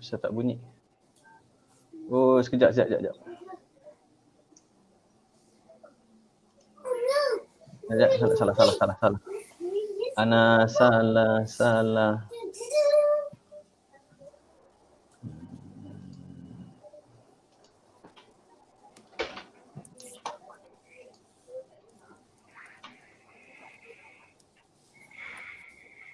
Saya tak bunyi. Oh, sekejap. Sekejap, salah. Ana salah.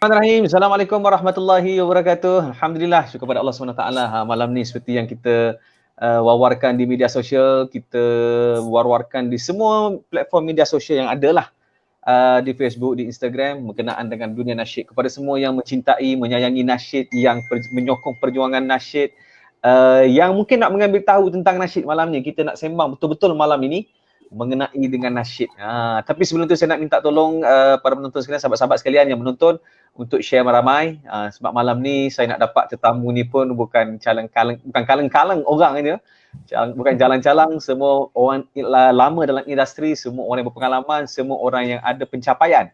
Bismillahirrahmanirrahim. Assalamualaikum warahmatullahi wabarakatuh. Alhamdulillah, syukur kepada Allah SWT. Malam ni seperti yang kita wawarkan di media sosial, kita wawarkan di semua platform media sosial yang ada lah, di Facebook, di Instagram, berkenaan dengan dunia nasyid. Kepada semua yang mencintai, menyayangi nasyid, yang menyokong perjuangan nasyid, yang mungkin nak mengambil tahu tentang nasyid malam ni, kita nak sembang betul-betul malam ini mengenai dengan nasyid. Tapi sebelum tu saya nak minta tolong para penonton sekalian, sahabat-sahabat sekalian yang menonton, untuk share ramai, sebab malam ni saya nak dapat tetamu ni pun bukan kaleng-kaleng orang ini, bukan jalan-jalang, semua orang lama dalam industri, semua orang yang berpengalaman, semua orang yang ada pencapaian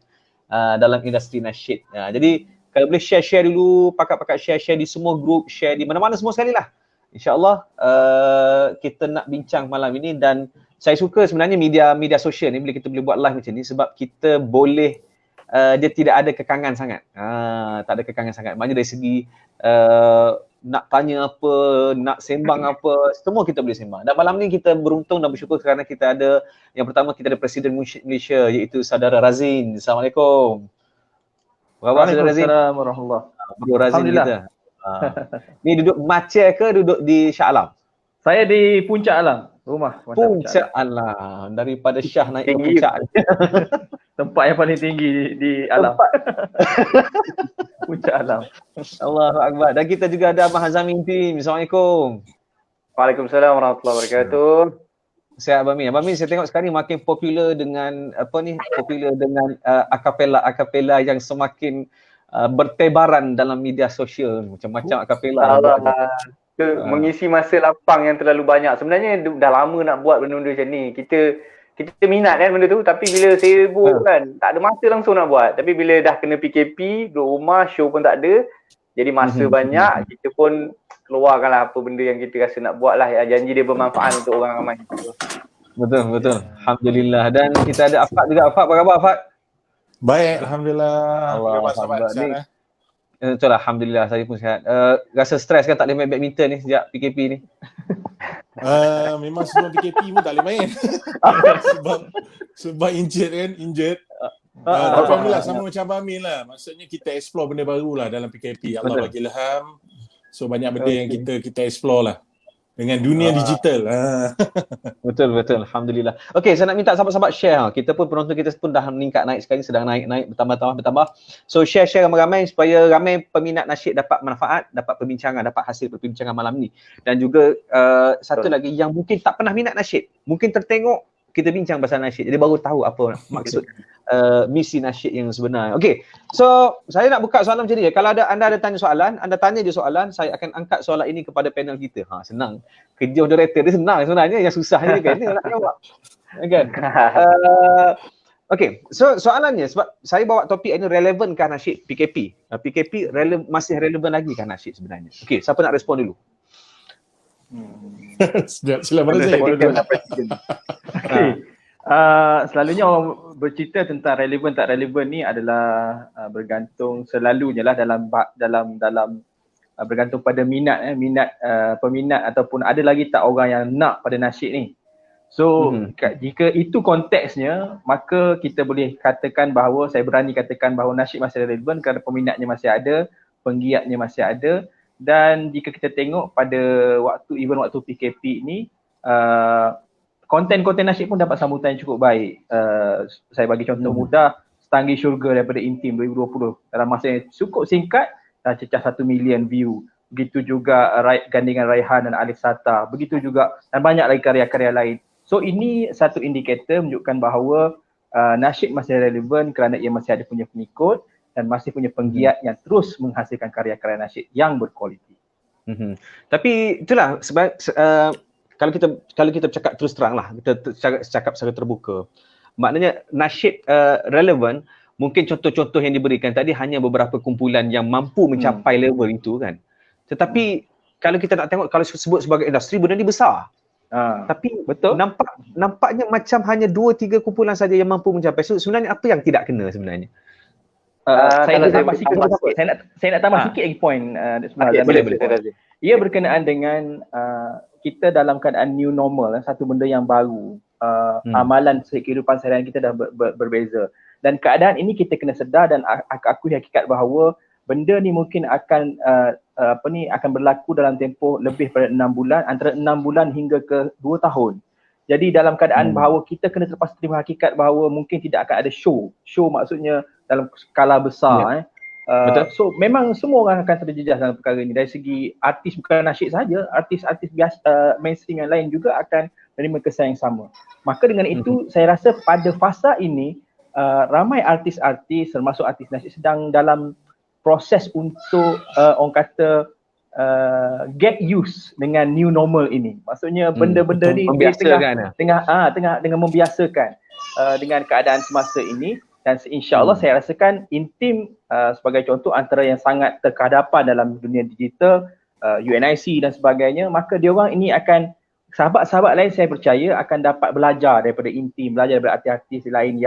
dalam industri nasyid. Jadi kalau boleh share dulu, pakat-pakat share di semua grup, share di mana-mana semua sekali lah. InsyaAllah kita nak bincang malam ini, dan saya suka sebenarnya media sosial ni bila kita boleh buat live macam ni, sebab kita boleh dia tidak ada kekangan sangat. Tak ada kekangan sangat. Maknanya dari segi nak tanya apa, nak sembang apa, semua kita boleh sembang. Dan malam ni kita beruntung dan bersyukur kerana kita ada, yang pertama kita ada Presiden Malaysia, iaitu Saudara Razin. Assalamualaikum. Apa khabar Saudara Razin? Waalaikumsalam warahmatullahi. Bro Razin kita. Ni duduk Maceh ke duduk di Shah Alam? Saya di Puncak Alam, rumah. Puncak Alam. Daripada Shah naik ke Puncak. Tempat yang paling tinggi di alam. Puncak Alam. Allahu Akbar. Dan kita juga ada Abang Hazamin Tim. Assalamualaikum. Waalaikumsalam warahmatullahi wabarakatuh. Sihat Abang Min. Abang Min, saya tengok sekarang ni makin popular dengan akapela yang semakin bertebaran dalam media sosial. Macam-macam akapela. Mengisi masa lapang yang terlalu banyak. Sebenarnya dah lama nak buat benda-benda macam ni. Kita minat kan benda tu, tapi bila sibuk kan, tak ada masa langsung nak buat. Tapi bila dah kena PKP, duduk rumah, show pun tak ada, jadi masa banyak, kita pun keluarkanlah apa benda yang kita rasa nak buat lah, yang janji dia bermanfaat untuk orang ramai. Betul. Alhamdulillah. Dan kita ada Afad juga. Afad, apa khabar Afad? Baik, Alhamdulillah. Alhamdulillah. Betul lah, Alhamdulillah, saya pun sihat. Rasa stres kan tak boleh main badminton ni sejak PKP ni? Memang sebelum PKP pun tak boleh main. sebab injured. Alhamdulillah, sama macam Abang Amin lah. Maksudnya kita explore benda baru lah dalam PKP. Allah bagi ilham. So banyak benda yang kita explore lah dengan dunia digital. Betul. Alhamdulillah. Okey, saya nak minta sahabat-sahabat share. Kita pun penonton kita pun dah meningkat naik sekali, sedang naik bertambah. So share ramai-ramai supaya ramai peminat nasyid dapat manfaat, dapat perbincangan, dapat hasil perbincangan malam ni. Dan juga satu lagi yang mungkin tak pernah minat nasyid, mungkin tertengok kita bincang pasal nasyid, jadi baru tahu apa maksud misi nasyid yang sebenar. Okey. So saya nak buka soalan macam ni. Kalau anda ada tanya soalan, anda tanya je soalan, saya akan angkat soalan ini kepada panel kita. Senang. Kerja moderator dia senang sebenarnya, yang susahnya kan dia nak jawab. Kan? Okey. So soalannya, sebab saya bawa topik ini, relevankah nasyid PKP? PKP masih relevan lagi kan nasyid sebenarnya? Okey, siapa nak respon dulu? Silakan Razin. Selalunya orang bercerita tentang relevan tak relevan ni adalah bergantung selalunya lah dalam bergantung pada minat peminat, ataupun ada lagi tak orang yang nak pada nasyid ni. So jika itu konteksnya, maka kita boleh katakan bahawa, saya berani katakan bahawa nasyid masih relevan kerana peminatnya masih ada, penggiatnya masih ada. Dan jika kita tengok pada waktu PKP ni, konten-konten nasyid pun dapat sambutan yang cukup baik. Saya bagi contoh mudah, Setanggi Syurga daripada Intim 2020. Dalam masa yang cukup singkat, dah cecah 1 million view. Begitu juga gandingan Raihan dan Alif Sata. Begitu juga, dan banyak lagi karya-karya lain. So ini satu indikator menunjukkan bahawa nasyid masih relevan kerana ia masih ada punya pengikut dan masih punya penggiat yang terus menghasilkan karya-karya nasyid yang berkualiti. Tapi itulah sebab kalau kita bercakap terus terang lah, kita cakap secara terbuka. Maknanya nasyid relevan, mungkin contoh-contoh yang diberikan tadi hanya beberapa kumpulan yang mampu mencapai level itu kan. Tetapi kalau kita nak tengok, kalau sebut sebagai industri, benda ni besar. Tapi betul. nampaknya macam hanya 2-3 kumpulan saja yang mampu mencapai. So, sebenarnya apa yang tidak kena sebenarnya? Saya nak tambah sikit. Saya nak tambah sikit lagi point. Boleh. Ia berkenaan dengan kita dalam keadaan new normal, satu benda yang baru. Amalan kehidupan seharian kita dah berbeza. Dan keadaan ini kita kena sedar dan akui hakikat bahawa benda ni mungkin akan akan berlaku dalam tempoh lebih pada 6 bulan, antara 6 bulan hingga ke 2 tahun. Jadi dalam keadaan bahawa kita kena terlepas terima hakikat bahawa mungkin tidak akan ada show. Show maksudnya dalam skala besar. Betul. So memang semua orang akan terjejas dalam perkara ini. Dari segi artis, bukan nasyid saja, artis-artis biasa mainstream yang lain juga akan menerima kesan yang sama. Maka dengan itu saya rasa pada fasa ini ramai artis-artis termasuk artis nasyid sedang dalam proses untuk orang kata get used dengan new normal ini. Maksudnya benda-benda ni tengah membiasakan dengan keadaan semasa ini. Dan insya-Allah saya rasakan Intim sebagai contoh antara yang sangat terkadapan dalam dunia digital, UNIC dan sebagainya, maka dia orang ini akan, sahabat-sahabat lain saya percaya akan dapat belajar daripada Intim, belajar daripada artis-artis lain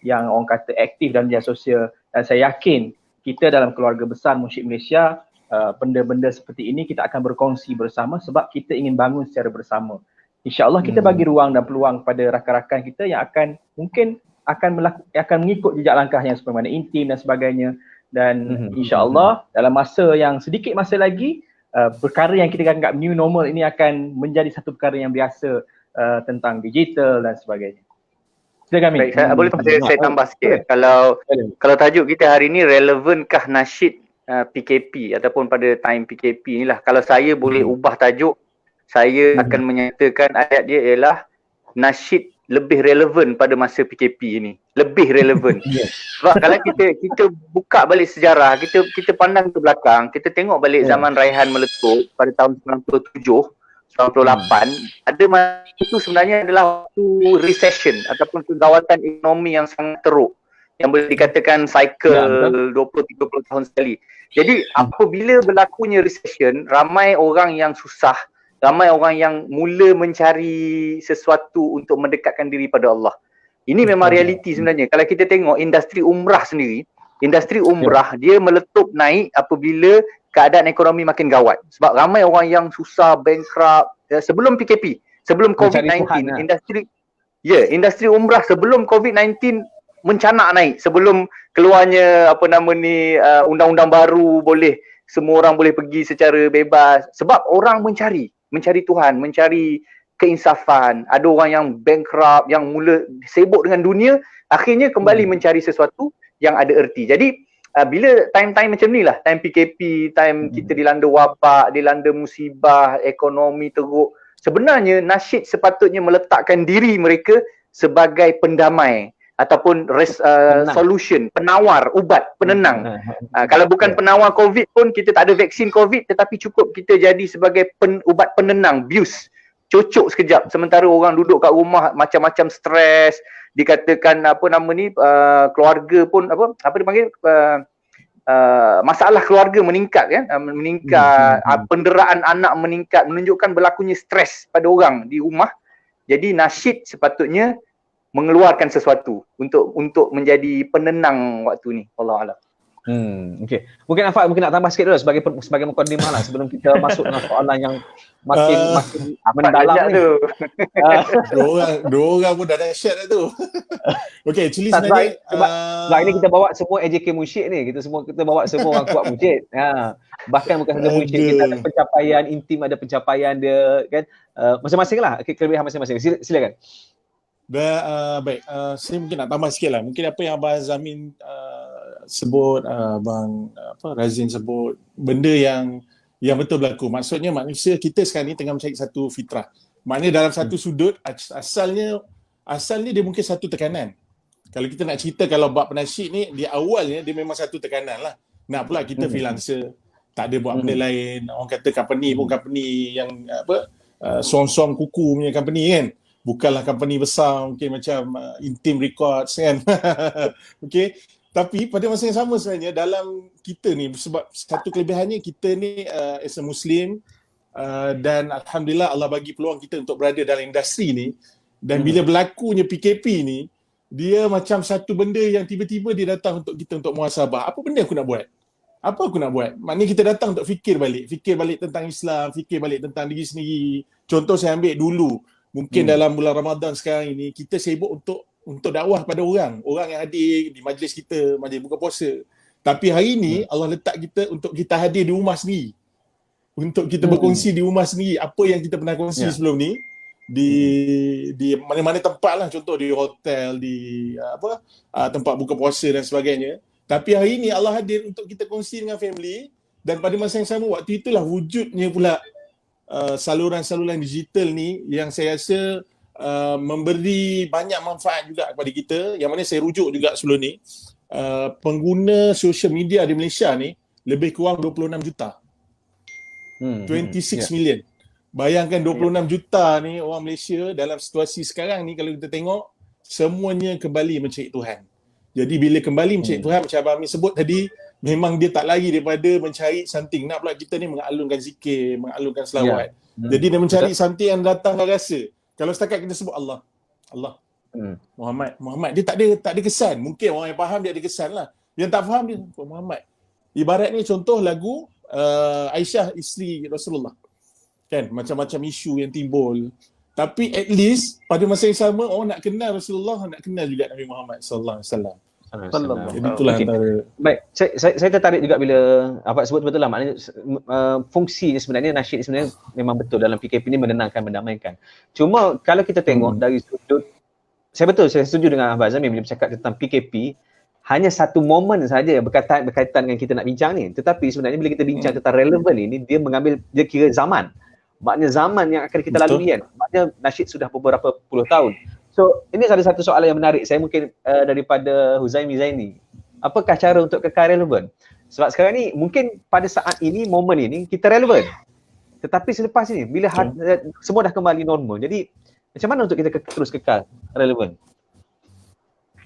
yang orang kata aktif dalam media sosial. Dan saya yakin kita dalam keluarga besar Munsyid Malaysia, benda-benda seperti ini kita akan berkongsi bersama sebab kita ingin bangun secara bersama. InsyaAllah kita bagi ruang dan peluang pada rakan-rakan kita yang akan mungkin akan mengikut jejak langkah yang seperti mana Intim dan sebagainya. Dan insyaAllah dalam masa yang sedikit masa lagi, perkara yang kita anggap new normal ini akan menjadi satu perkara yang biasa tentang digital dan sebagainya. Silakan Amin. Baik, boleh saya tambah sikit. Kalau tajuk kita hari ini relevankah nasyid PKP ataupun pada time PKP inilah. Kalau saya boleh ubah tajuk, saya akan menyatakan ayat dia ialah nasyid lebih relevan pada masa PKP ini. Lebih relevan. Sebab kalau kita buka balik sejarah, kita pandang ke belakang, kita tengok balik zaman Raihan meletup pada tahun 97, 98, ada masa itu sebenarnya adalah waktu recession ataupun kegawatan ekonomi yang sangat teruk, yang boleh dikatakan cycle 20-30 tahun sekali. Jadi apabila berlakunya recession, ramai orang yang susah, ramai orang yang mula mencari sesuatu untuk mendekatkan diri pada Allah. Ini memang realiti sebenarnya. Kalau kita tengok industri umrah sendiri, industri umrah dia meletup naik apabila keadaan ekonomi makin gawat. Sebab ramai orang yang susah, bankrupt sebelum PKP, sebelum COVID-19. Industri umrah sebelum COVID-19 mencanak naik. Sebelum keluarnya undang-undang baru, boleh semua orang boleh pergi secara bebas. Sebab orang mencari Tuhan, mencari keinsafan. Ada orang yang bankrupt, yang mula sibuk dengan dunia, akhirnya kembali mencari sesuatu yang ada erti. Jadi bila time-time macam ni lah, time PKP, time kita dilanda wabak, dilanda musibah, ekonomi teruk, sebenarnya nasyid sepatutnya meletakkan diri mereka sebagai pendamai ataupun solution, penawar, ubat, penenang. Kalau bukan penawar COVID pun, kita tak ada vaksin COVID, tetapi cukup kita jadi sebagai ubat penenang, bius, cocok sekejap. Sementara orang duduk kat rumah macam-macam stres, dikatakan keluarga pun apa dipanggil masalah keluarga meningkat kan, penderaan anak meningkat, menunjukkan berlakunya stres pada orang di rumah. Jadi nasyid sepatutnya mengeluarkan sesuatu untuk menjadi penenang waktu ni. Wallahu a'lam. Okey. Mungkin Afaq nak tambah sikit dulu sebagai mukadimah lah sebelum kita masuk dengan soalan yang makin mendalam ni. Dua orang pun dah dahsyat dah tu. Okey, actually sebenarnya sebab ini kita bawa semua AJK Munsyid ni. Kita bawa semua orang kuat Munsyid. Bahkan bukan saja Munsyid, kita ada pencapaian Intim, ada pencapaian dia kan. Masing-masing lah, kelebihan masing-masing. Silakan. Baik, saya mungkin nak tambah sikit lah. Mungkin apa yang Abang Zamin sebut, Abang Razin sebut, benda yang betul berlaku. Maksudnya manusia kita sekarang ni tengah mencari satu fitrah. Maknanya dalam satu sudut, asalnya dia mungkin satu tekanan. Kalau kita nak cerita, kalau bab penasyid ni, di awalnya dia memang satu tekanan lah. Nak pula kita freelancer, tak ada buat benda lain. Orang kata company pun company yang suam-suam kuku punya company kan. bukanlah company besar mungkin macam Intim Records kan. Okey, tapi pada masa yang sama sebenarnya dalam kita ni, sebab satu kelebihannya kita ni as a Muslim, dan alhamdulillah Allah bagi peluang kita untuk berada dalam industri ni, dan bila berlakunya PKP ni, dia macam satu benda yang tiba-tiba dia datang untuk kita untuk muhasabah. Apa benda aku nak buat? Apa aku nak buat? Maknanya kita datang untuk fikir balik tentang Islam, fikir balik tentang diri sendiri. Contoh saya ambil dulu, mungkin dalam bulan Ramadan sekarang ini, kita sibuk untuk dakwah pada orang yang hadir di majlis kita, majlis buka puasa. Tapi hari ini Allah letak kita untuk kita hadir di rumah sendiri. Untuk kita berkongsi di rumah sendiri apa yang kita pernah kongsi sebelum ni di mana-mana tempat lah, contoh di hotel, di tempat buka puasa dan sebagainya. Tapi hari ini Allah hadir untuk kita kongsi dengan family, dan pada masa yang sama waktu itulah wujudnya pula saluran-saluran digital ni yang saya rasa memberi banyak manfaat juga kepada kita, yang mana saya rujuk juga sebelum ni, pengguna social media di Malaysia ni lebih kurang 26 juta. 26 million. Bayangkan 26 juta ni orang Malaysia dalam situasi sekarang ni, kalau kita tengok semuanya kembali mencari Tuhan. Jadi bila kembali mencari Tuhan, macam Abang Amin sebut tadi, memang dia tak lari daripada mencari something. Nak pula kita ni mengalunkan zikir, mengalunkan selawat. Jadi dia mencari something yang datang dari rasa. Kalau setakat kita sebut Allah, Muhammad, dia tak ada kesan. Mungkin orang yang faham dia ada kesan lah. Yang tak faham dia Muhammad. Ibarat ni contoh lagu Aisyah isteri Rasulullah. Kan, macam-macam isu yang timbul. Tapi at least pada masa yang sama orang nak kenal Rasulullah, nak kenal juga Nabi Muhammad sallallahu alaihi wasallam. Jadi itulah antara. Baik, saya tertarik juga bila Abang sebut betul lah, maknanya fungsi sebenarnya nasyid ni sebenarnya memang betul dalam PKP ni menenangkan, mendamaikan. Cuma kalau kita tengok dari sudut, saya setuju dengan Abang Azami bila bercakap tentang PKP, hanya satu momen saja berkaitan dengan kita nak bincang ni. Tetapi sebenarnya bila kita bincang tentang relevan ini, dia kira zaman. Maknanya zaman yang akan kita lalui kan. Maknanya nasyid sudah beberapa puluh tahun. So ini ada satu soalan yang menarik saya mungkin daripada Huzaimi Zaini. Apakah cara untuk kekal relevan? Sebab sekarang ni mungkin pada saat ini, momen ini kita relevan. Tetapi selepas ini bila semua dah kembali normal, jadi macam mana untuk kita terus kekal relevan?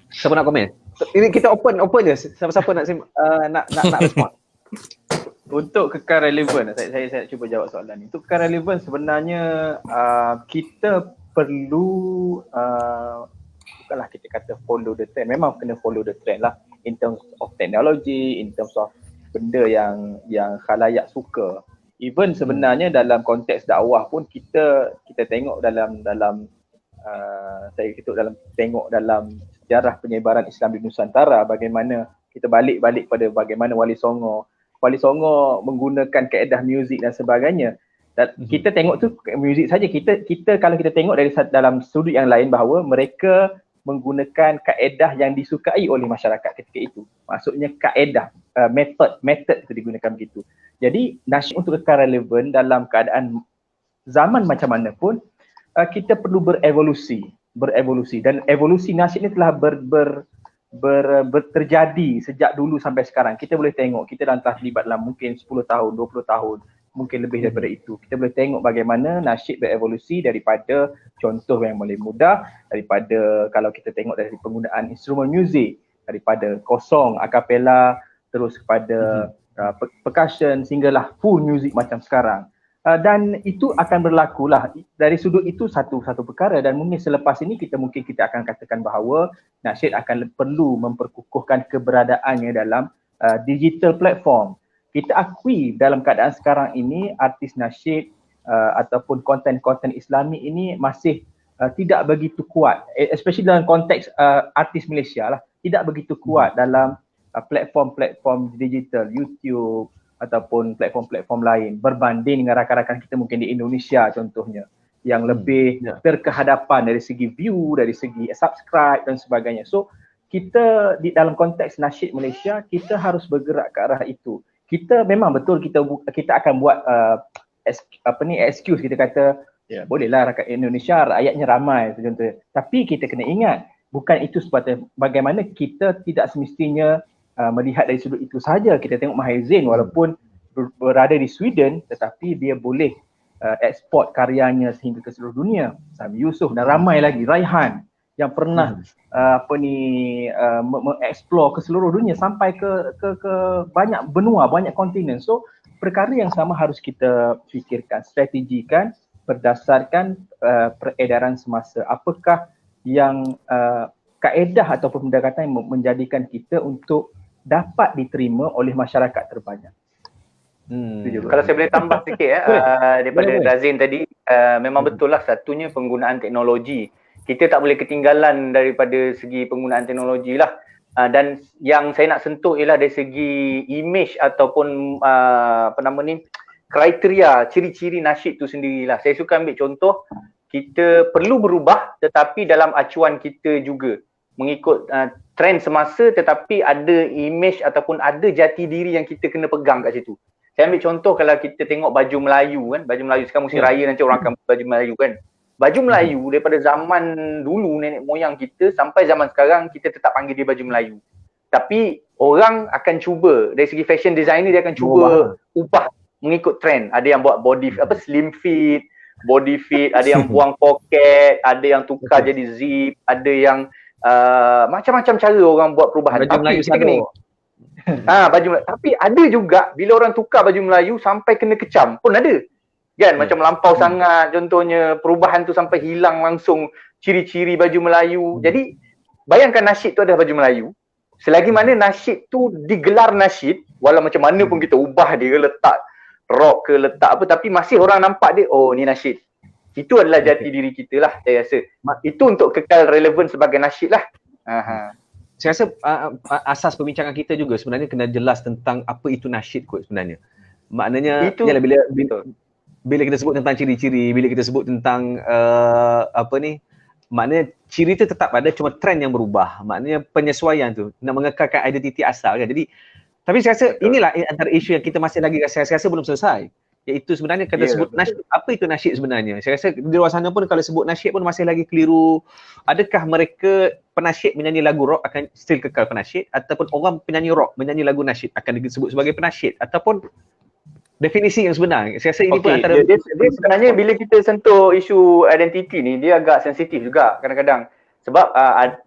Siapa nak komen? Ini kita open je. Siapa-siapa nak respon. Untuk kekal relevan, saya cuba jawab soalan ni. Untuk kekal relevan sebenarnya kita perlu bukanlah kita kata follow the trend, memang kena follow the trend lah in terms of technology, in terms of benda yang khalayak suka. Even sebenarnya dalam konteks dakwah pun kita tengok dalam tengok dalam sejarah penyebaran Islam di Nusantara, bagaimana kita balik pada bagaimana Wali Songo menggunakan kaedah muzik dan sebagainya. Dan kita tengok tu muzik saja, kita kalau kita tengok dari dalam sudut yang lain bahawa mereka menggunakan kaedah yang disukai oleh masyarakat ketika itu. Maksudnya kaedah, method itu digunakan begitu. Jadi nasyid untuk kekal relevan dalam keadaan zaman macam mana pun, kita perlu berevolusi dan evolusi nasyid ni telah terjadi sejak dulu sampai sekarang. Kita boleh tengok, kita dah terlibat dalam mungkin 10 tahun, 20 tahun, mungkin lebih daripada itu. Kita boleh tengok bagaimana nasyid berevolusi daripada contoh yang boleh mudah, daripada kalau kita tengok dari penggunaan instrumen muzik, daripada kosong, akapela, terus kepada percussion, sehinggalah full muzik macam sekarang. Dan itu akan berlakulah dari sudut itu satu perkara, dan mungkin selepas ini kita akan katakan bahawa nasyid akan perlu memperkukuhkan keberadaannya dalam digital platform. Kita akui dalam keadaan sekarang ini artis nasyid ataupun konten-konten Islami ini masih tidak begitu kuat, especially dalam konteks artis Malaysia lah, tidak begitu kuat dalam platform-platform digital, YouTube ataupun platform-platform lain berbanding dengan rakan-rakan kita mungkin di Indonesia contohnya yang lebih terkehadapan dari segi view, dari segi subscribe dan sebagainya. So kita di dalam konteks nasyid Malaysia, kita harus bergerak ke arah itu. Kita memang betul kita akan buat excuse, kita kata bolehlah rakyat Indonesia rakyatnya ramai contohnya. Tapi kita kena ingat bukan itu sebabnya bagaimana kita tidak semestinya melihat dari sudut itu saja. Kita tengok Maher Zain walaupun berada di Sweden tetapi dia boleh ekspor karyanya sehingga ke seluruh dunia. Sami Yusof dan ramai lagi, Raihan yang pernah mengeksplor ke seluruh dunia sampai ke banyak benua, banyak kontinen. So perkara yang sama harus kita fikirkan, strategikan berdasarkan peredaran semasa. Apakah yang kaedah ataupun pendekatan yang menjadikan kita untuk dapat diterima oleh masyarakat terbanyak. Kalau saya boleh tambah sikit daripada Razin tadi, memang betul lah, satunya penggunaan teknologi. Kita tak boleh ketinggalan daripada segi penggunaan teknologi lah. Dan yang saya nak sentuh ialah dari segi image ataupun kriteria, ciri-ciri nasyid tu sendirilah. Saya suka ambil contoh, kita perlu berubah tetapi dalam acuan kita juga. Mengikut trend semasa tetapi ada image ataupun ada jati diri yang kita kena pegang kat situ. Saya ambil contoh kalau kita tengok baju Melayu kan, baju Melayu sekarang musim raya nanti orang akan baju Melayu kan. Baju Melayu daripada zaman dulu nenek moyang kita sampai zaman sekarang kita tetap panggil dia baju Melayu. Tapi orang akan cuba dari segi fashion designer, dia akan cuba ubah mengikut trend. Ada yang buat slim fit, body fit, ada yang buang poket, ada yang tukar jadi zip, ada yang macam-macam cara orang buat perubahan. Baju Melayu kita kena baju Melayu. Tapi ada juga bila orang tukar baju Melayu sampai kena kecam pun ada. Kan macam melampau sangat, contohnya perubahan tu sampai hilang langsung ciri-ciri baju Melayu. Jadi bayangkan nasyid tu adalah baju Melayu. Selagi mana nasyid tu digelar nasyid, walau macam mana pun kita ubah dia, letak rock ke letak apa, tapi masih orang nampak dia, oh ni nasyid. Itu adalah jati diri kita lah, saya rasa. Itu untuk kekal relevan sebagai nasyid lah. Saya rasa asas perbincangan kita juga sebenarnya kena jelas tentang apa itu nasyid kot sebenarnya. Maknanya itu, bila kita sebut tentang ciri-ciri, bila kita sebut tentang maknanya ciri itu tetap ada, cuma trend yang berubah. Maknanya penyesuaian tu nak mengekalkan identiti asal kan. Jadi tapi saya rasa inilah antara isu yang kita masih lagi saya rasa belum selesai. Iaitu sebenarnya kalau sebut nasyid, apa itu nasyid sebenarnya? Saya rasa di luar sana pun kalau sebut nasyid pun masih lagi keliru. Adakah mereka penasyid menyanyi lagu rock akan still kekal penasyid, ataupun orang penyanyi rock menyanyi lagu nasyid akan disebut sebagai penasyid, ataupun definisi yang sebenar? Saya rasa ini pun antara dia sebenarnya bila kita sentuh isu identiti ni, dia agak sensitif juga kadang-kadang. Sebab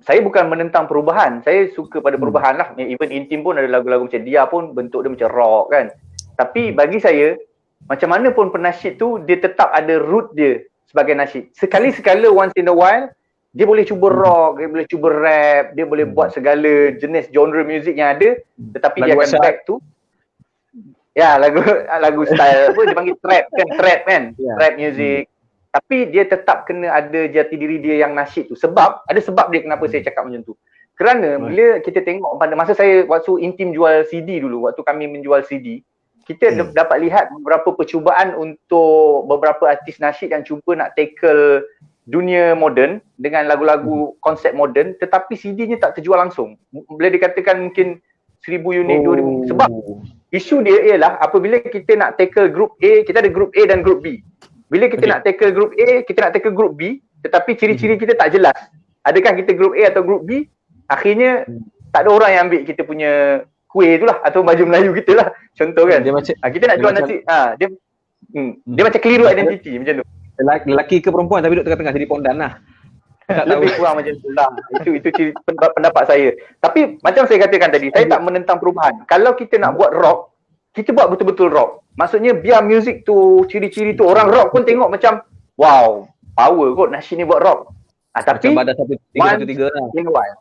saya bukan menentang perubahan, saya suka pada perubahan lah. Even Intim pun ada lagu-lagu macam dia pun bentuk dia macam rock kan. Tapi bagi saya, macam mana pun penasyid tu, dia tetap ada root dia sebagai nasyid. Sekali-sekala once in a while, dia boleh cuba rock, dia boleh cuba rap, dia boleh buat segala jenis genre muzik yang ada, tetapi lagu dia akan back tu. Ya, lagu style apa dia panggil trap kan, trap music. Tapi dia tetap kena ada jati diri dia yang nasyid tu. Sebab, ada sebab dia kenapa saya cakap macam tu. Kerana bila kita tengok pada masa saya waktu Intim jual CD dulu, waktu kami menjual CD, kita dapat lihat beberapa percubaan untuk beberapa artis nasyid yang cuba nak tackle dunia moden dengan lagu-lagu konsep moden, tetapi CD-nya tak terjual langsung. Boleh dikatakan mungkin 1000 unit, 2000. Sebab isu dia ialah apabila kita nak tackle group A, kita ada group A dan group B. Bila kita nak tackle group A, kita nak tackle group B, tetapi ciri-ciri kita tak jelas. Adakah kita group A atau group B? Akhirnya tak ada orang yang ambil kita punya kuih tu lah, atau baju Melayu kita lah. Contoh kan. Kita nak jual nasi, dia macam keliru identiti macam tu. Lelaki ke perempuan tapi duduk tengah-tengah jadi pondan lah. Lebih kurang macam tu lah. Itu pendapat saya. Tapi macam saya katakan tadi, saya tak menentang perubahan. Kalau kita nak buat rock, kita buat betul-betul rock. Maksudnya biar muzik tu, ciri-ciri tu, orang rock pun tengok macam wow, power kot nasyid ni buat rock. Tapi macam Badan 133 lah. In a while.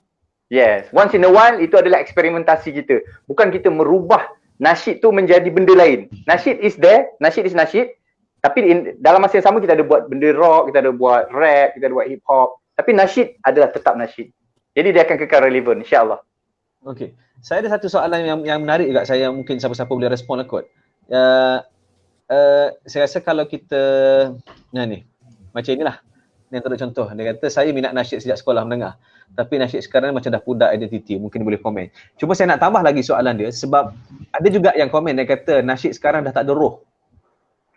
Yes, once in a while itu adalah eksperimentasi kita. Bukan kita merubah nasyid tu menjadi benda lain. Nasyid is there, nasyid is nasyid. Tapi dalam masa yang sama kita ada buat benda rock, kita ada buat rap, kita ada buat hip hop. Tapi nasyid adalah tetap nasyid. Jadi dia akan kekal relevan, insya-Allah. Okey. Saya ada satu soalan yang menarik juga, saya mungkin siapa-siapa boleh respon lah kot. Saya rasa kalau kita macam inilah. Yang antara contoh, dia kata saya minat nasyid sejak sekolah menengah. Tapi nasyid sekarang macam dah pudar identiti, mungkin boleh komen. Cuma saya nak tambah lagi soalan dia sebab ada juga yang komen dia kata nasyid sekarang dah tak ada roh.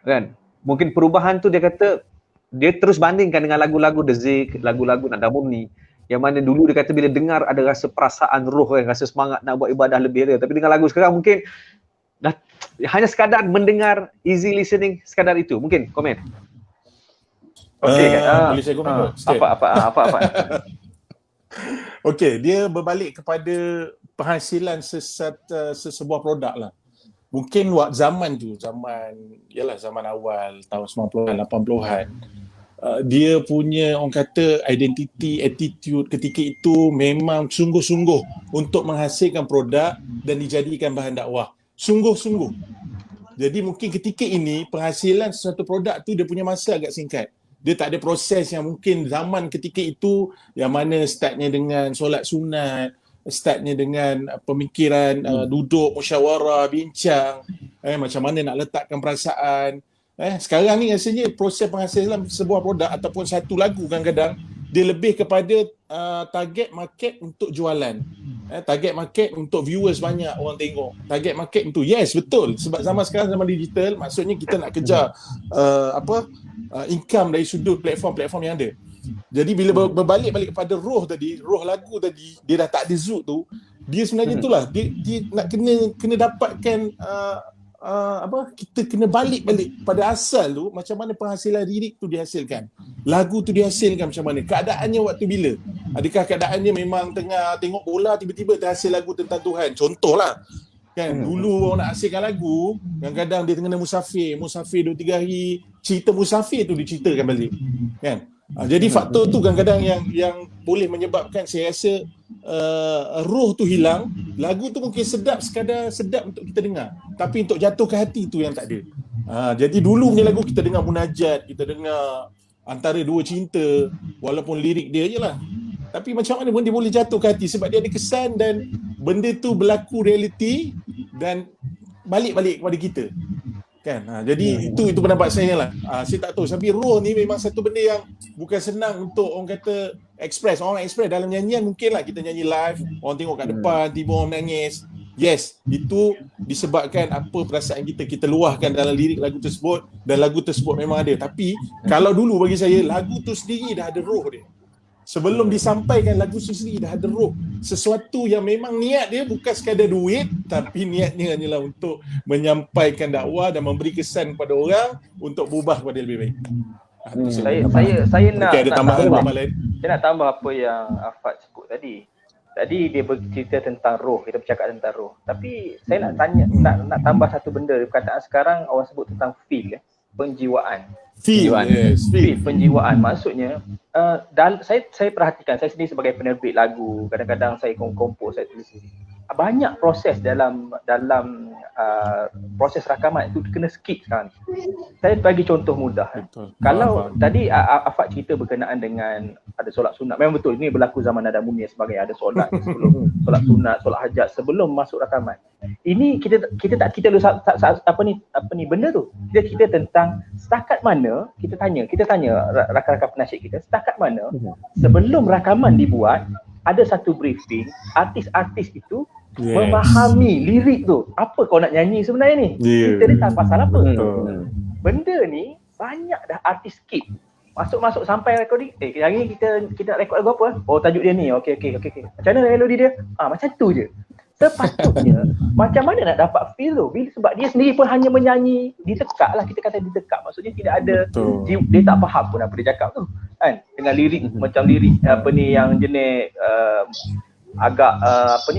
Kan? Mungkin perubahan tu dia kata dia terus bandingkan dengan lagu-lagu The Zik, lagu-lagu Nada Murni. Yang mana dulu dia kata bila dengar ada rasa perasaan roh kan, rasa semangat nak buat ibadah lebih dia. Tapi dengan lagu sekarang mungkin dah hanya sekadar mendengar, easy listening, sekadar itu. Mungkin komen. Okey, Boleh saya komen sikit? apa? Okey, dia berbalik kepada penghasilan sesebuah produk lah. Mungkin zaman awal tahun 90-an, 80-an, dia punya orang kata identiti, attitude ketika itu memang sungguh-sungguh untuk menghasilkan produk dan dijadikan bahan dakwah. Sungguh-sungguh. Jadi mungkin ketika ini penghasilan sesuatu produk tu dia punya masa agak singkat. Dia tak ada proses yang mungkin zaman ketika itu yang mana startnya dengan solat sunat, startnya dengan pemikiran, duduk, musyawarah, bincang, macam mana nak letakkan perasaan. Sekarang ni rasanya proses penghasilan sebuah produk ataupun satu lagu kadang-kadang dia lebih kepada target market untuk jualan. Target market untuk viewers banyak orang tengok. Target market untuk, yes betul, sebab zaman sekarang zaman digital, maksudnya kita nak kejar income dari sudut platform-platform yang ada. Jadi bila berbalik kepada roh lagu tadi, dia dah tak ada zoot tu, dia sebenarnya itulah dia nak kena dapatkan kita kena balik pada asal tu, macam mana penghasilan lirik tu dihasilkan, lagu tu dihasilkan macam mana, keadaannya waktu bila, adakah keadaannya memang tengah tengok bola tiba-tiba terhasil lagu tentang Tuhan, contohlah kan. Dulu orang nak hasilkan lagu, kadang-kadang dia kena musafir 2-3 hari, cerita musafir tu diceritakan balik kan. Jadi faktor tu kadang-kadang yang boleh menyebabkan saya rasa roh tu hilang. Lagu tu mungkin sekadar sedap untuk kita dengar, tapi untuk jatuh ke hati tu yang tak ada. Jadi dulu punya lagu kita dengar munajat, kita dengar antara dua cinta, walaupun lirik dia je lah, tapi macam mana pun dia boleh jatuh ke hati sebab dia ada kesan dan benda tu berlaku realiti dan balik kepada kita kan. Jadi itu pendapat saya lah. Saya tak tahu, tapi roh ni memang satu benda yang bukan senang untuk orang kata express. Orang express dalam nyanyian mungkin lah, kita nyanyi live, orang tengok kat depan, tiba orang menangis. Yes, itu disebabkan apa perasaan kita luahkan dalam lirik lagu tersebut, dan lagu tersebut memang ada. Tapi kalau dulu bagi saya, lagu tu sendiri dah ada roh dia. Sebelum disampaikan, lagu tu sendiri dah ada roh. Sesuatu yang memang niat dia bukan sekadar duit, tapi niatnya hanyalah untuk menyampaikan dakwah dan memberi kesan kepada orang untuk berubah kepada lebih baik. Saya nak tambah apa yang Afad sebut tadi. Tadi dia bercerita tentang roh, kita bercakap tentang roh. Tapi saya nak tanya, nak tambah satu benda. Perkataan sekarang orang sebut tentang feel, penjiwaan. Feel, penjiwaan. Maksudnya saya perhatikan, saya sendiri sebagai penerbit lagu, kadang-kadang saya kompos, saya tulis. Banyak proses dalam proses rakaman itu kena skip sekarang. Saya bagi contoh mudah. Kalau tadi Afad cerita berkenaan dengan ada solat sunat, memang betul ini berlaku zaman Adam Mumi sebagai ada solat sebelum solat sunat, solat hajat sebelum masuk rakaman. Ini kita tak cerita dulu apa ni benda tu. Kita cerita tentang setakat mana, kita tanya rakan-rakan penasyid kita, setakat mana sebelum rakaman dibuat ada satu briefing, artis-artis itu memahami lirik tu. Apa kau nak nyanyi sebenarnya ni? Kita ni tak pasal apa. Benda ni banyak dah artis skip. Masuk sampai recording. Hari ni kita nak record lagu apa? Oh, tajuk dia ni. Okey. Macam mana melodi dia? Macam tu je. Sepatutnya macam mana nak dapat feel tu? Sebab dia sendiri pun hanya menyanyi ditekak lah, kita kata ditekak. Maksudnya tidak ada, dia tak faham pun apa dia cakap tu kan. Dengan lirik macam lirik yang jenis agak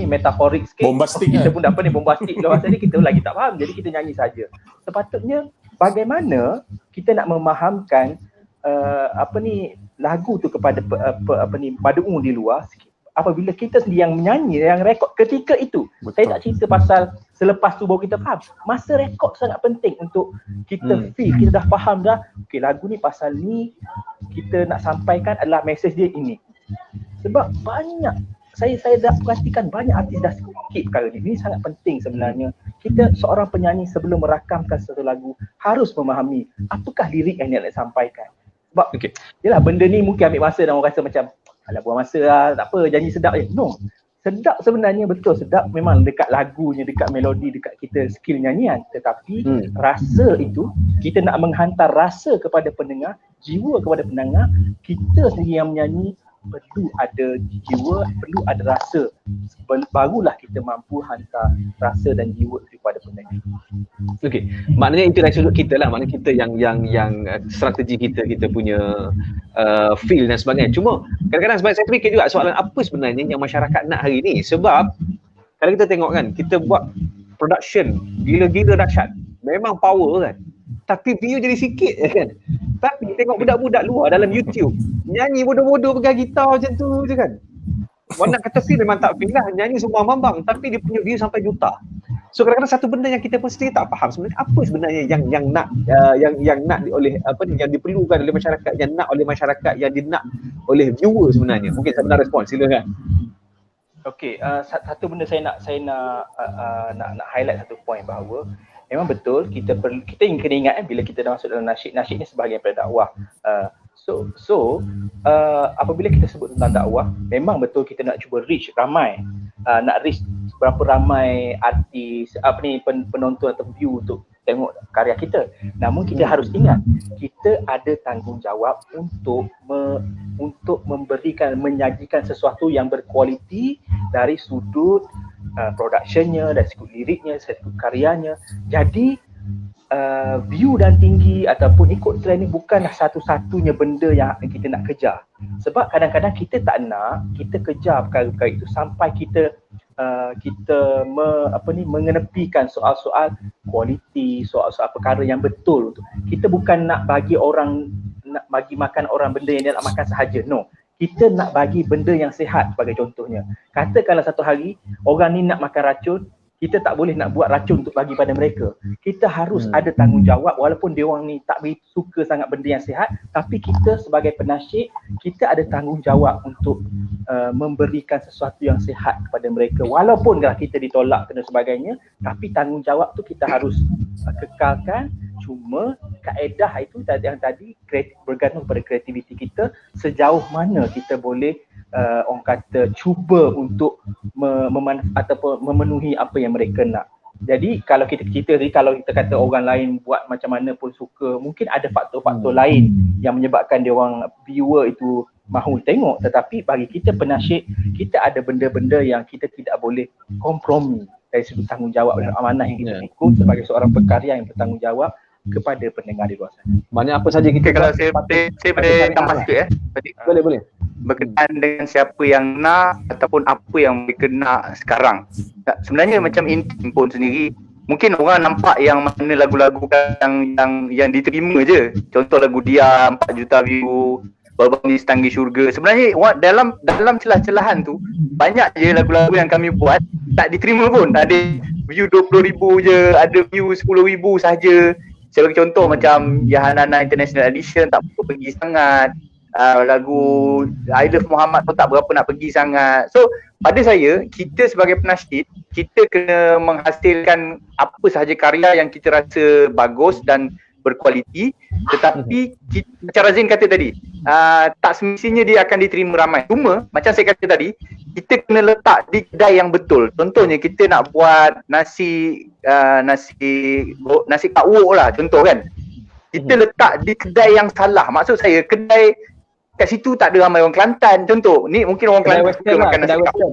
metaforik sikit. Bombastik kita pun bombastik dalam masa ni kita lagi tak faham. Jadi kita nyanyi saja. Sepatutnya bagaimana kita nak memahamkan lagu tu kepada mad'u di luar, apabila kita sendiri yang menyanyi, yang rekod ketika itu. Betul. Saya tak cerita pasal selepas tu baru kita faham. Masa rekod sangat penting untuk kita feel, kita dah faham dah, okey lagu ni pasal ni, kita nak sampaikan adalah mesej dia ini. Sebab banyak, saya dah perhatikan banyak artis dah skip perkara ni. Ini sangat penting sebenarnya. Kita seorang penyanyi sebelum merakamkan satu lagu harus memahami apakah lirik yang dia nak sampaikan. Sebab yelah, benda ni mungkin ambil masa dan orang rasa macam alah buang masa lah, tak apa, janji sedap je. No, sedap sebenarnya, betul sedap memang dekat lagunya, dekat melodi, dekat kita skill nyanyian. Tetapi rasa itu, kita nak menghantar rasa kepada pendengar, jiwa kepada pendengar, kita sendiri yang menyanyi, perlu ada jiwa, perlu ada rasa, barulah kita mampu hantar rasa dan jiwa kepada pendengar. Okey, maknanya itu dari sudut kita lah, maknanya kita yang strategi kita punya feel dan sebagainya. Cuma kadang-kadang sebab saya fikir juga soalan apa sebenarnya yang masyarakat nak hari ni, sebab kalau kita tengok kan, kita buat production gila-gila dahsyat, memang power kan, tapi view jadi sikit kan. Tapi tengok budak-budak luar dalam YouTube nyanyi bodoh-bodoh pegang gitar macam tu je kan. Mana kata feel memang tak feel lah, nyanyi semua mambang tapi dia punya view sampai juta. So kadang-kadang satu benda yang kita pun sendiri tak faham sebenarnya apa sebenarnya yang nak oleh yang diperlukan oleh masyarakat, yang nak oleh masyarakat, yang dinak oleh viewer sebenarnya. Mungkin saya pernah respon, silakan. Okey, satu benda saya nak highlight satu point bahawa memang betul kita ingin kena ingat bila kita dah masuk dalam nasyid ni sebahagian daripada dakwah. So apabila kita sebut tentang dakwah, memang betul kita nak cuba reach ramai, nak reach berapa ramai artis penonton atau view untuk tengok karya kita. Namun kita harus ingat, kita ada tanggungjawab untuk menyajikan sesuatu yang berkualiti dari sudut productionnya, dari sudut liriknya, dari sudut karyanya. Jadi view dan tinggi ataupun ikut trend ni bukanlah satu-satunya benda yang kita nak kejar. Sebab kadang-kadang kita tak nak kita kejar perkara-perkara itu sampai kita mengenepikan soal-soal kualiti, soal-soal perkara yang betul. Kita bukan nak bagi makan orang benda yang dia nak makan sahaja. No. Kita nak bagi benda yang sihat sebagai contohnya. Katakanlah satu hari orang ni nak makan racun, kita tak boleh nak buat racun untuk bagi pada mereka. Kita harus ada tanggungjawab walaupun dia orang ni tak suka sangat benda yang sihat, tapi kita sebagai penasyid, kita ada tanggungjawab untuk memberikan sesuatu yang sihat kepada mereka. Walaupun kita ditolak dan sebagainya, tapi tanggungjawab tu kita harus kekalkan. Cuma kaedah itu yang tadi bergantung pada kreativiti kita, sejauh mana kita boleh orang kata cuba untuk memenuhi apa yang mereka nak. Jadi kalau kita cerita tadi, kalau kita kata orang lain buat macam mana pun suka, mungkin ada faktor-faktor lain yang menyebabkan dia orang viewer itu mahu tengok. Tetapi bagi kita penasyid, kita ada benda-benda yang kita tidak boleh kompromi dari sudut tanggungjawab dan amanah yang kita ikut sebagai seorang pekarya yang bertanggungjawab kepada pendengar di luar sana. Maknanya apa saja kita kalau saya boleh tambah sikit Boleh. Berkenaan dengan siapa yang nak ataupun apa yang mereka nak sekarang. Sebenarnya macam Intim pun sendiri, mungkin orang nampak yang mana lagu-lagu yang diterima je. Contoh lagu Dia 4 juta view, Babang ni Setanggi Syurga. Sebenarnya dalam celah-celahan tu banyak je lagu-lagu yang kami buat tak diterima pun. Ada view 20,000 je, ada view 10,000 sahaja. Saya bagi contoh macam Yahanana International Edition tak pergi sangat. Lagu I Love Muhammad pun tak berapa nak pergi sangat. So pada saya, kita sebagai penasyid, kita kena menghasilkan apa sahaja karya yang kita rasa bagus dan berkualiti. Tetapi macam Razin kata tadi, tak semestinya dia akan diterima ramai. Cuma macam saya kata tadi, kita kena letak di kedai yang betul. Contohnya kita nak buat nasi Kak Wok lah contoh kan. Kita letak di kedai yang salah. Maksud saya kedai kat situ tak ada ramai orang Kelantan contoh. Ni mungkin orang Kelantan suka makan nasi Kak Wok.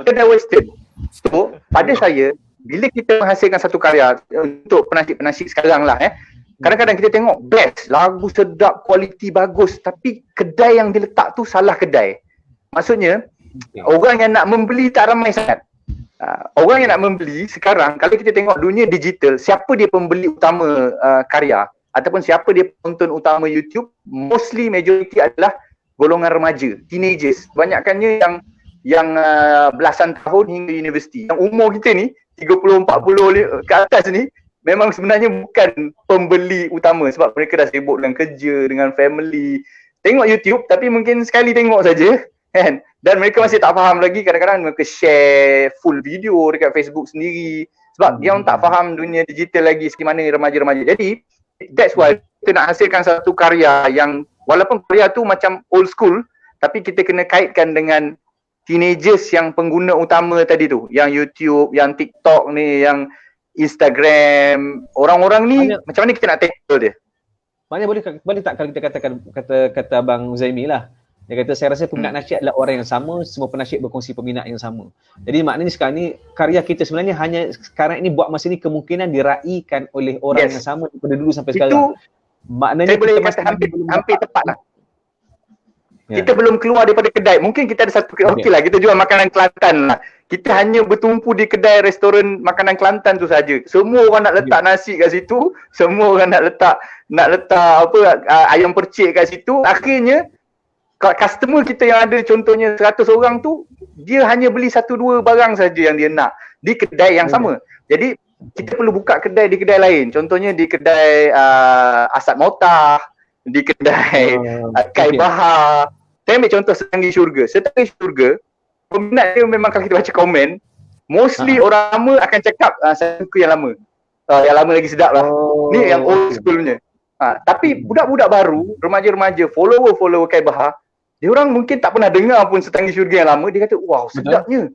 Kedai Western. So pada saya, bila kita menghasilkan satu karya untuk penashid-penashid sekarang lah kadang-kadang kita tengok best, lagu sedap, kualiti bagus, tapi kedai yang diletak tu salah kedai. Maksudnya orang yang nak membeli tak ramai sangat. Orang yang nak membeli sekarang, kalau kita tengok dunia digital, siapa dia pembeli utama karya ataupun siapa dia penonton utama YouTube, mostly majority adalah golongan remaja, teenagers. Banyakkannya yang belasan tahun hingga universiti. Yang umur kita ni 30, 40 ke atas ni memang sebenarnya bukan pembeli utama sebab mereka dah sibuk dengan kerja, dengan family. Tengok YouTube tapi mungkin sekali tengok saja kan. Dan mereka masih tak faham lagi, kadang-kadang mereka share full video dekat Facebook sendiri sebab dia orang tak faham dunia digital lagi seperti mana remaja-remaja. Jadi that's why kita nak hasilkan satu karya yang walaupun karya tu macam old school, tapi kita kena kaitkan dengan teenagers yang pengguna utama tadi tu, yang YouTube, yang TikTok ni, yang Instagram, orang-orang ni macam mana kita nak tackle dia? Maknanya boleh tak kalau kita kata Abang Zaimi lah, Dia kata saya rasa peminat nasyid adalah orang yang sama, semua penasyid berkongsi peminat yang sama. Jadi maknanya sekarang ni karya kita sebenarnya hanya sekarang ini buat masa ni kemungkinan diraikan oleh orang yang sama daripada dulu sampai sekarang. saya Maknanya boleh kita kata masih hampir tepat lah. Kita belum keluar daripada kedai. Mungkin kita ada satu okey lah, kita jual makanan Kelantan lah. Kita hanya bertumpu di kedai restoran makanan Kelantan tu saja. Semua orang nak letak nasi kat situ, semua orang nak letak ayam percik kat situ. Akhirnya customer kita yang ada contohnya 100 orang tu, dia hanya beli 1-2 barang saja yang dia nak di kedai yang sama. Jadi kita perlu buka kedai di kedai lain. Contohnya di kedai Asad Motah, di kedai Kai Bahar. Saya ambil contoh Setanggi Syurga. Setanggi Syurga, peminat dia memang kalau kita baca komen, mostly orang lama akan cakap saya suka yang lama. Yang lama lagi sedap lah. Ni yang old schoolnya. Tapi budak-budak baru, remaja-remaja, follower Kai Bahar, dia orang mungkin tak pernah dengar pun Setanggi Syurga yang lama. Dia kata, wow sedapnya.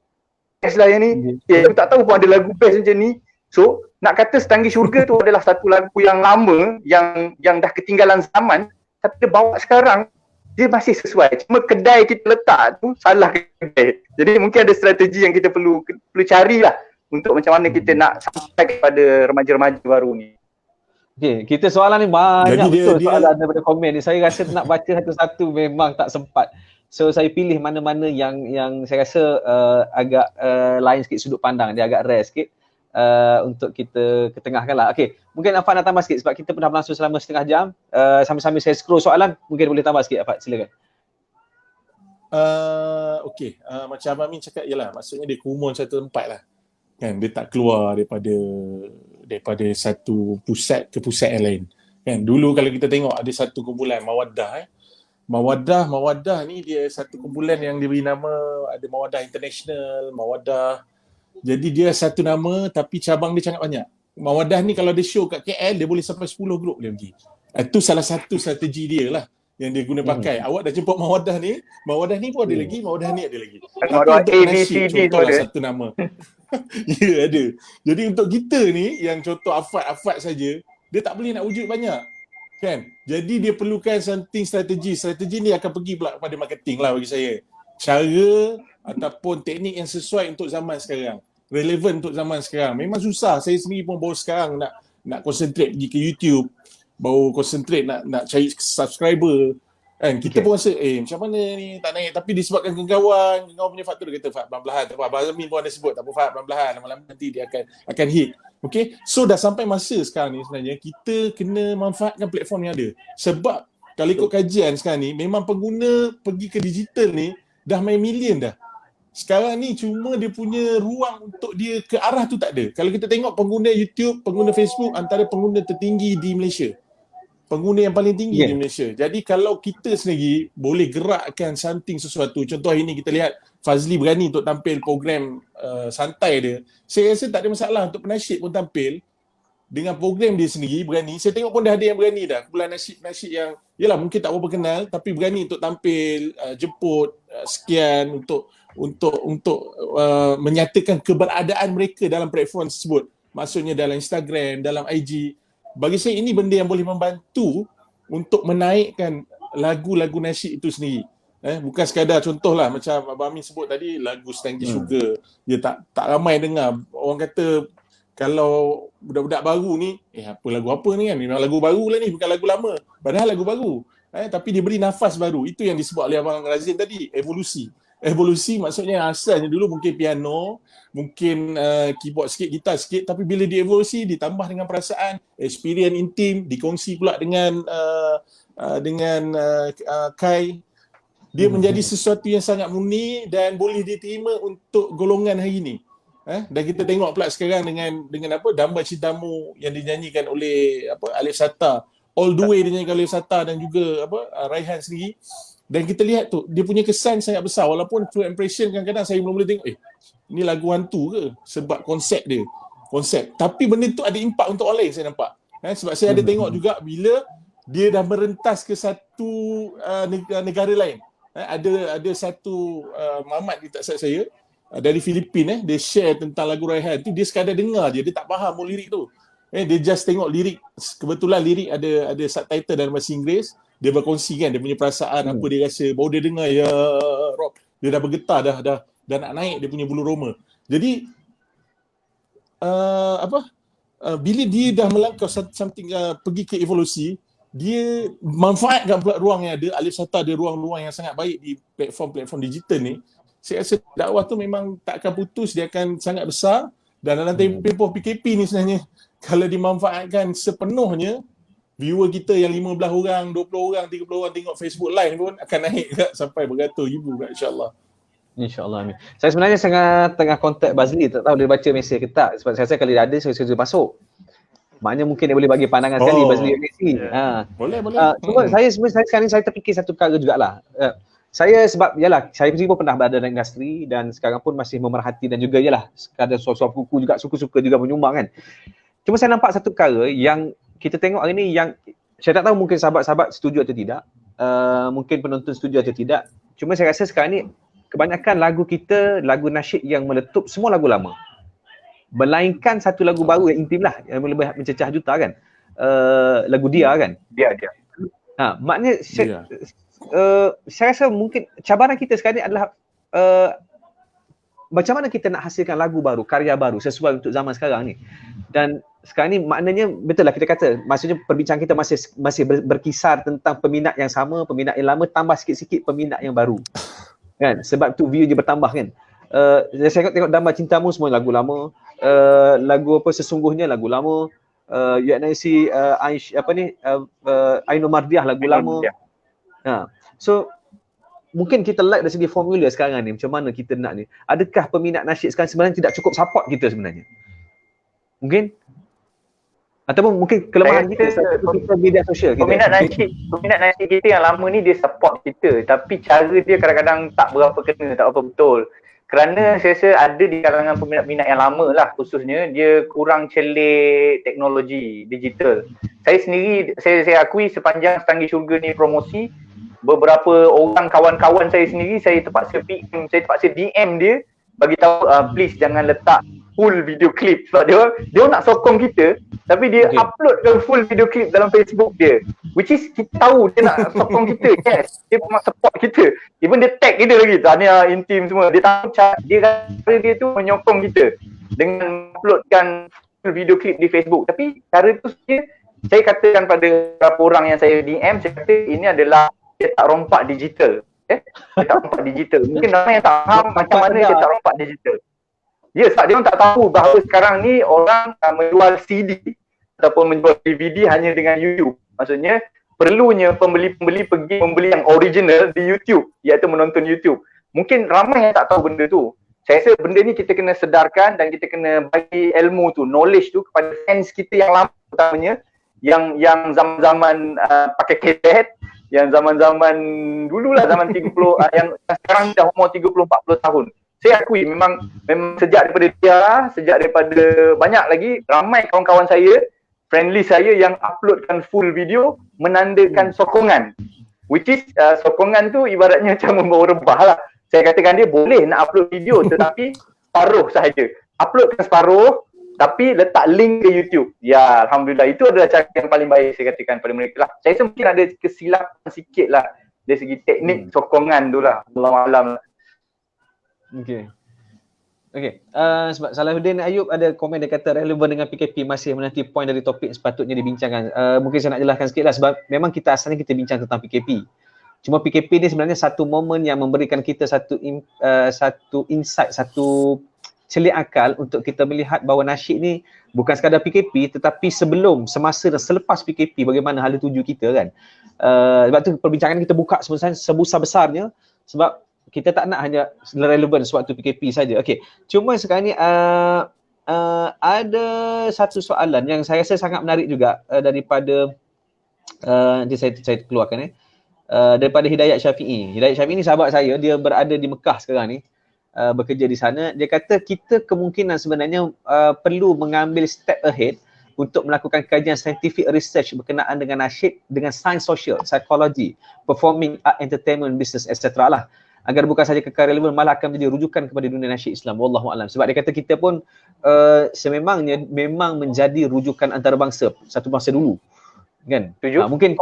Best lah yang ni. Aku tak tahu pun ada lagu best macam ni. So, nak kata Setanggi Syurga tu adalah satu lagu yang lama, yang dah ketinggalan zaman, tapi dia bawa sekarang, dia masih sesuai. Cuma kedai kita letak tu salah kedai. Jadi mungkin ada strategi yang kita perlu carilah untuk macam mana kita nak sampai kepada remaja-remaja baru ni. Okey, kita soalan ni banyak. Jadi betul soalan daripada komen ni. Saya rasa nak baca satu-satu memang tak sempat. So saya pilih mana-mana yang saya rasa agak lain sikit sudut pandang, dia agak rare sikit untuk kita ketengahkan lah. Okey, mungkin Afad nak tambah sikit sebab kita pernah berlangsung selama setengah jam. Sambil-sambil saya scroll soalan, mungkin boleh tambah sikit Afad, silakan. Okey, macam Abang Amin cakap, yalah, maksudnya dia kumun satu tempat lah. Kan, dia tak keluar daripada satu pusat ke pusat yang lain. Kan, dulu kalau kita tengok ada satu kumpulan Mawaddah Mawaddah ni dia satu kumpulan yang diberi nama, ada Mawaddah International, Mawaddah. Jadi dia satu nama tapi cabang dia sangat banyak. Mawaddah ni kalau dia show kat KL, dia boleh sampai 10 grup dia pergi. Itu salah satu strategi dia lah yang dia guna pakai. Awak dah jemput Mawaddah ni pun ada lagi, Mawaddah ni ada lagi. Mawaddah ABCD contohlah satu nama. Ya, ada. Jadi untuk kita ni yang contoh Afad saja, dia tak boleh nak wujud banyak. Kan? Jadi dia perlukan something strategi. Strategi ni akan pergi pula kepada marketing lah bagi saya. Cara ataupun teknik yang sesuai untuk zaman sekarang, relevan untuk zaman sekarang. Memang susah. Saya sendiri pun baru sekarang nak concentrate pergi ke YouTube, baru concentrate nak cari subscriber. Kan kita pun rasa macam mana ni tak naik, tapi disebabkan kawan punya faktor, dia kata Fahad pelan-pelan, tak apa. Abang Amin pun ada sebut, tak apa Fahad pelan-pelan, lama-lama nanti dia akan hit. Okay, so dah sampai masa sekarang ni sebenarnya kita kena manfaatkan platform yang ada. Sebab kalau ikut kajian sekarang ni, memang pengguna pergi ke digital ni dah main million dah. Sekarang ni cuma dia punya ruang untuk dia ke arah tu tak ada. Kalau kita tengok pengguna YouTube, pengguna Facebook antara pengguna tertinggi di Malaysia. Pengguna yang paling tinggi di Malaysia. Jadi kalau kita sendiri boleh gerakkan something sesuatu. Contoh hari ni kita lihat Fazli berani untuk tampil program santai dia. Saya rasa tak ada masalah untuk penasyid pun tampil dengan program dia sendiri, berani. Saya tengok pun dah ada yang berani dah. Kumpulan nasyid yang yalah mungkin tak berapa kenal tapi berani untuk tampil, jemput sekian untuk menyatakan keberadaan mereka dalam platform tersebut. Maksudnya dalam Instagram, dalam IG. Bagi saya ini benda yang boleh membantu untuk menaikkan lagu-lagu nasyid itu sendiri. Bukan sekadar contohlah macam Abang Amin sebut tadi, lagu Setanggi Syurga. Dia tak ramai dengar. Orang kata kalau budak-budak baru ni, apa lagu apa ni kan? Memang lagu baru lah ni, bukan lagu lama. Padahal lagu baru. Tapi dia beri nafas baru. Itu yang disebut oleh Abang Razin tadi, evolusi. Evolusi maksudnya asalnya dulu mungkin piano, mungkin keyboard sikit, gitar sikit, tapi bila dievolusi ditambah dengan perasaan, experience intim, dikongsi pula dengan Kai, dia menjadi sesuatu yang sangat murni dan boleh diterima untuk golongan hari ini. Dan kita tengok pula sekarang dengan apa Damba Cintamu yang dinyanyikan oleh Alif Sata, All the Way dinyanyikan oleh Sata dan juga Raihan sendiri. Dan kita lihat tu, dia punya kesan sangat besar. Walaupun first impression kadang-kadang saya belum boleh tengok, ni lagu hantu ke? Sebab konsep dia. Tapi benda tu ada impak untuk orang lain saya nampak. Sebab saya ada tengok juga bila dia dah merentas ke satu negara lain. Ada satu mamat di tak saya dari Filipina, dia share tentang lagu Raihan tu, dia sekadar dengar je, dia tak faham pun lirik tu. Dia just tengok lirik, kebetulan lirik ada subtitle dalam bahasa Inggeris. dia berkongsi kan dia punya perasaan apa dia rasa, baru dia dengar ya Rob, dia dah bergetar dah nak naik dia punya bulu roma. Jadi bila dia dah melangkah something pergi ke evolusi, dia manfaatkan pula ruang yang ada. Alif Sata ada ruang-ruang yang sangat baik di platform-platform digital ni. Saya rasa dakwah tu memang tak akan putus, dia akan sangat besar. Dan dalam tempoh PKP ni sebenarnya, kalau dimanfaatkan sepenuhnya, viewer kita yang 15 orang, 20 orang, 30 orang tengok Facebook live pun akan naik sampai beratus ribu insya-Allah. InsyaAllah, amin. Saya sebenarnya tengah kontak Bazli, tak tahu dia baca mesej ke tak. Sebab saya rasa kalau dia ada, saya masuk. Maknanya mungkin dia boleh bagi pandangan sekali Bazli Messi. Boleh. Cuma saya sekarang saya terfikir satu perkara jugalah. Saya sebab yalah, saya sendiri pun pernah berada dalam industri dan sekarang pun masih memerhati dan juga yalah, sekadar suap-suap buku juga suka-suka juga menyumbang kan. Cuma saya nampak satu perkara yang kita tengok hari ni yang saya tak tahu mungkin sahabat-sahabat setuju atau tidak, mungkin penonton setuju atau tidak. Cuma saya rasa sekarang ni kebanyakan lagu kita, lagu nasyid yang meletup semua lagu lama. Melainkan satu lagu baru yang intim lah, yang lebih mencecah juta kan. Lagu Dia kan. Dia. Maknanya saya rasa mungkin cabaran kita sekarang ni adalah macam mana kita nak hasilkan lagu baru, karya baru sesuai untuk zaman sekarang ni. Dan sekarang ni maknanya betul lah kita kata, maksudnya perbincangan kita masih berkisar tentang peminat yang sama, peminat yang lama tambah sikit-sikit peminat yang baru. Kan? Sebab tu view dia bertambah kan. Saya tengok Damar Cintamu semua lagu lama, lagu apa Sesungguhnya lagu lama, UNIC Ainul Mardiah lagu lama. So mungkin kita like dari segi formula sekarang ni, macam mana kita nak ni. Adakah peminat nasyid sekarang sebenarnya tidak cukup support kita sebenarnya? Mungkin ataupun mungkin kelemahan kita media sosial kita. Peminat nasyid kita yang lama ni dia support kita, tapi cara dia kadang-kadang tak berapa kena, tak berapa betul. Kerana saya rasa ada di kalangan peminat-peminat yang lama lah khususnya, dia kurang celik teknologi digital. Saya sendiri, saya akui sepanjang Setanggi Syurga ni promosi, beberapa orang kawan-kawan saya sendiri, saya terpaksa DM dia bagi tahu please jangan letak full video clip, sebab dia nak sokong kita tapi dia uploadkan full video clip dalam Facebook dia, which is kita tahu dia nak sokong kita. Yes, dia memang support kita, even dia tag kita lagi, Tahniah Intim semua. Dia tahu cara dia tu menyokong kita dengan uploadkan full video clip di Facebook. Tapi cara tu saya katakan pada beberapa orang yang saya DM, saya kata ini adalah dia tak rompak digital. Dia tak rompak digital. Mungkin ramai yang tak faham macam mana dia tak rompak digital. Ya, sebab dia orang tak tahu bahawa sekarang ni orang menjual CD ataupun menjual DVD hanya dengan YouTube. Maksudnya perlunya pembeli-pembeli pergi membeli yang original di YouTube, iaitu menonton YouTube. Mungkin ramai yang tak tahu benda tu. Saya rasa benda ni kita kena sedarkan dan kita kena bagi ilmu tu, knowledge tu kepada fans kita yang lama, utamanya yang zaman-zaman pakai kaset, yang zaman-zaman dululah, zaman 30 yang sekarang dah umur 30-40 tahun. Saya akui memang sejak daripada banyak lagi ramai kawan-kawan saya, friendly saya yang uploadkan full video menandakan sokongan, which is sokongan tu ibaratnya macam membawa rebah lah. Saya katakan dia boleh nak upload video tetapi separuh sahaja, uploadkan separuh tapi letak link ke YouTube. Ya, Alhamdulillah, itu adalah cara yang paling baik saya katakan pada mereka lah. Saya rasa mungkin ada kesilapan sikit lah dari segi teknik sokongan tu lah, Allahualam lah. Okey. Sebab Salahuddin Ayub ada komen, dia kata relevan dengan PKP, masih menanti poin dari topik sepatutnya dibincangkan. Mungkin saya nak jelaskan sikit lah, sebab memang kita asalnya kita bincang tentang PKP. Cuma PKP ni sebenarnya satu momen yang memberikan kita satu insight, satu celik akal untuk kita melihat bahawa nasyid ni bukan sekadar PKP tetapi sebelum, semasa dan selepas PKP bagaimana hala tuju kita kan. Sebab tu perbincangan kita buka sebenarnya sebesar-besarnya sebab kita tak nak hanya relevan sewaktu PKP saja. Okey. Cuma sekarang ni ada satu soalan yang saya rasa sangat menarik juga daripada nanti saya keluarkan daripada Hidayat Syafi'i. Hidayat Syafi'i ni sahabat saya, dia berada di Mekah sekarang ni, bekerja di sana. Dia kata kita kemungkinan sebenarnya perlu mengambil step ahead untuk melakukan kajian scientific research berkenaan dengan nasyid, dengan sains sosial, psikologi, performing art, entertainment, business, etc. lah. Agar bukan saja kekal relevan, malah akan menjadi rujukan kepada dunia nasyid Islam. Wallahualam. Sebab dia kata kita pun sememangnya memang menjadi rujukan antarabangsa, satu bangsa dulu. Kan? Tujuh? Mungkin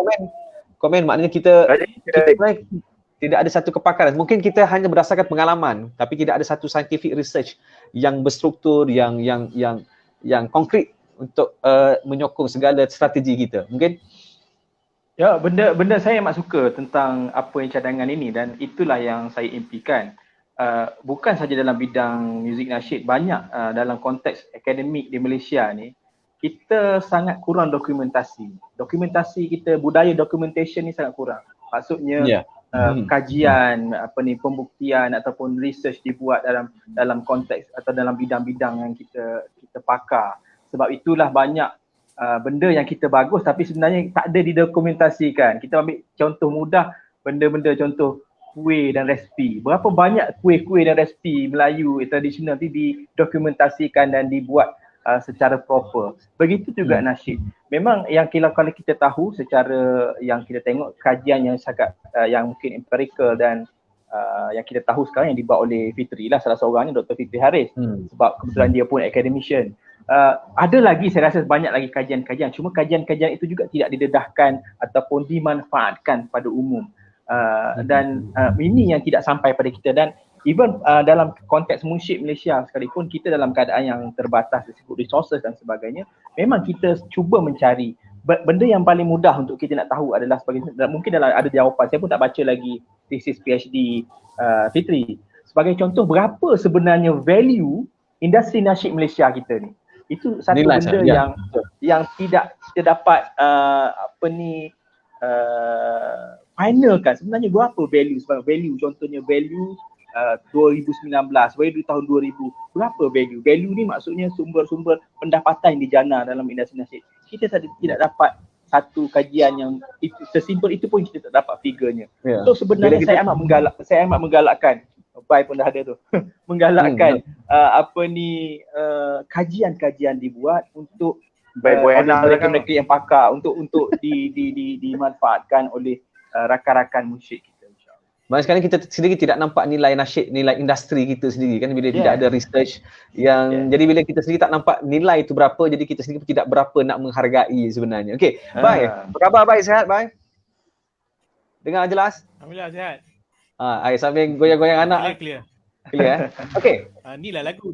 komen, maknanya kita sebenarnya tidak ada satu kepakaran. Mungkin kita hanya berdasarkan pengalaman, tapi tidak ada satu scientific research yang berstruktur, yang konkret untuk menyokong segala strategi kita. Mungkin ya, benda saya amat suka tentang apa yang cadangan ini, dan itulah yang saya impikan. Bukan saja dalam bidang muzik nasyid, banyak dalam konteks akademik di Malaysia ni kita sangat kurang dokumentasi. Dokumentasi kita, budaya documentation ni sangat kurang. Maksudnya kajian, pembuktian ataupun research dibuat dalam konteks atau dalam bidang-bidang yang kita pakar. Sebab itulah banyak benda yang kita bagus tapi sebenarnya tak ada didokumentasikan. Kita ambil contoh mudah, benda-benda contoh kuih dan resipi. Berapa banyak kuih-kuih dan resipi Melayu tradisional tu didokumentasikan dan dibuat secara proper. Begitu juga nasyid. Memang yang kalau kita tahu secara yang kita tengok kajian yang sangat yang mungkin empirical dan yang kita tahu sekarang yang dibuat oleh Fitri lah, salah seorangnya Dr. Fitri Haris, sebab kebetulan dia pun academician. Ada lagi, saya rasa banyak lagi kajian-kajian, cuma kajian-kajian itu juga tidak didedahkan ataupun dimanfaatkan pada umum. Dan ini yang tidak sampai pada kita, dan even dalam konteks munsyid Malaysia sekalipun kita dalam keadaan yang terbatas dari segi resources dan sebagainya, memang kita cuba mencari benda yang paling mudah untuk kita nak tahu adalah sebagai, mungkin ada jawapan, saya pun tak baca lagi thesis PhD Fitri. Sebagai contoh, berapa sebenarnya value industri nasyid Malaysia kita ni? Itu satu nilai benda yang tidak kita dapat finalkan. Sebenarnya berapa value? Sebab value, contohnya value 2019, value tahun 2000, berapa value? Value ni maksudnya sumber-sumber pendapatan yang dijana dalam industri nasyid. Kita tidak dapat satu kajian yang sesimpel itu pun kita tak dapat figurnya. So sebenarnya saya amat menggalakkan, Bai pun dah ada tu, menggalakkan kajian-kajian dibuat untuk mereka-mereka yang pakar untuk dimanfaatkan oleh rakan-rakan munsyid kita, insya-Allah. Maksudnya sekarang kita sendiri tidak nampak nilai nasyid, nilai industri kita sendiri kan, bila tidak ada research yang jadi bila kita sendiri tak nampak nilai itu berapa, jadi kita sendiri tidak berapa nak menghargai sebenarnya. Okey, Bai, apa khabar Bai? Sihat Bai? Dengar jelas? Alhamdulillah sihat. Ai sambil goyang-goyang anak. Clear. Clear Okey. Ni lah lagu.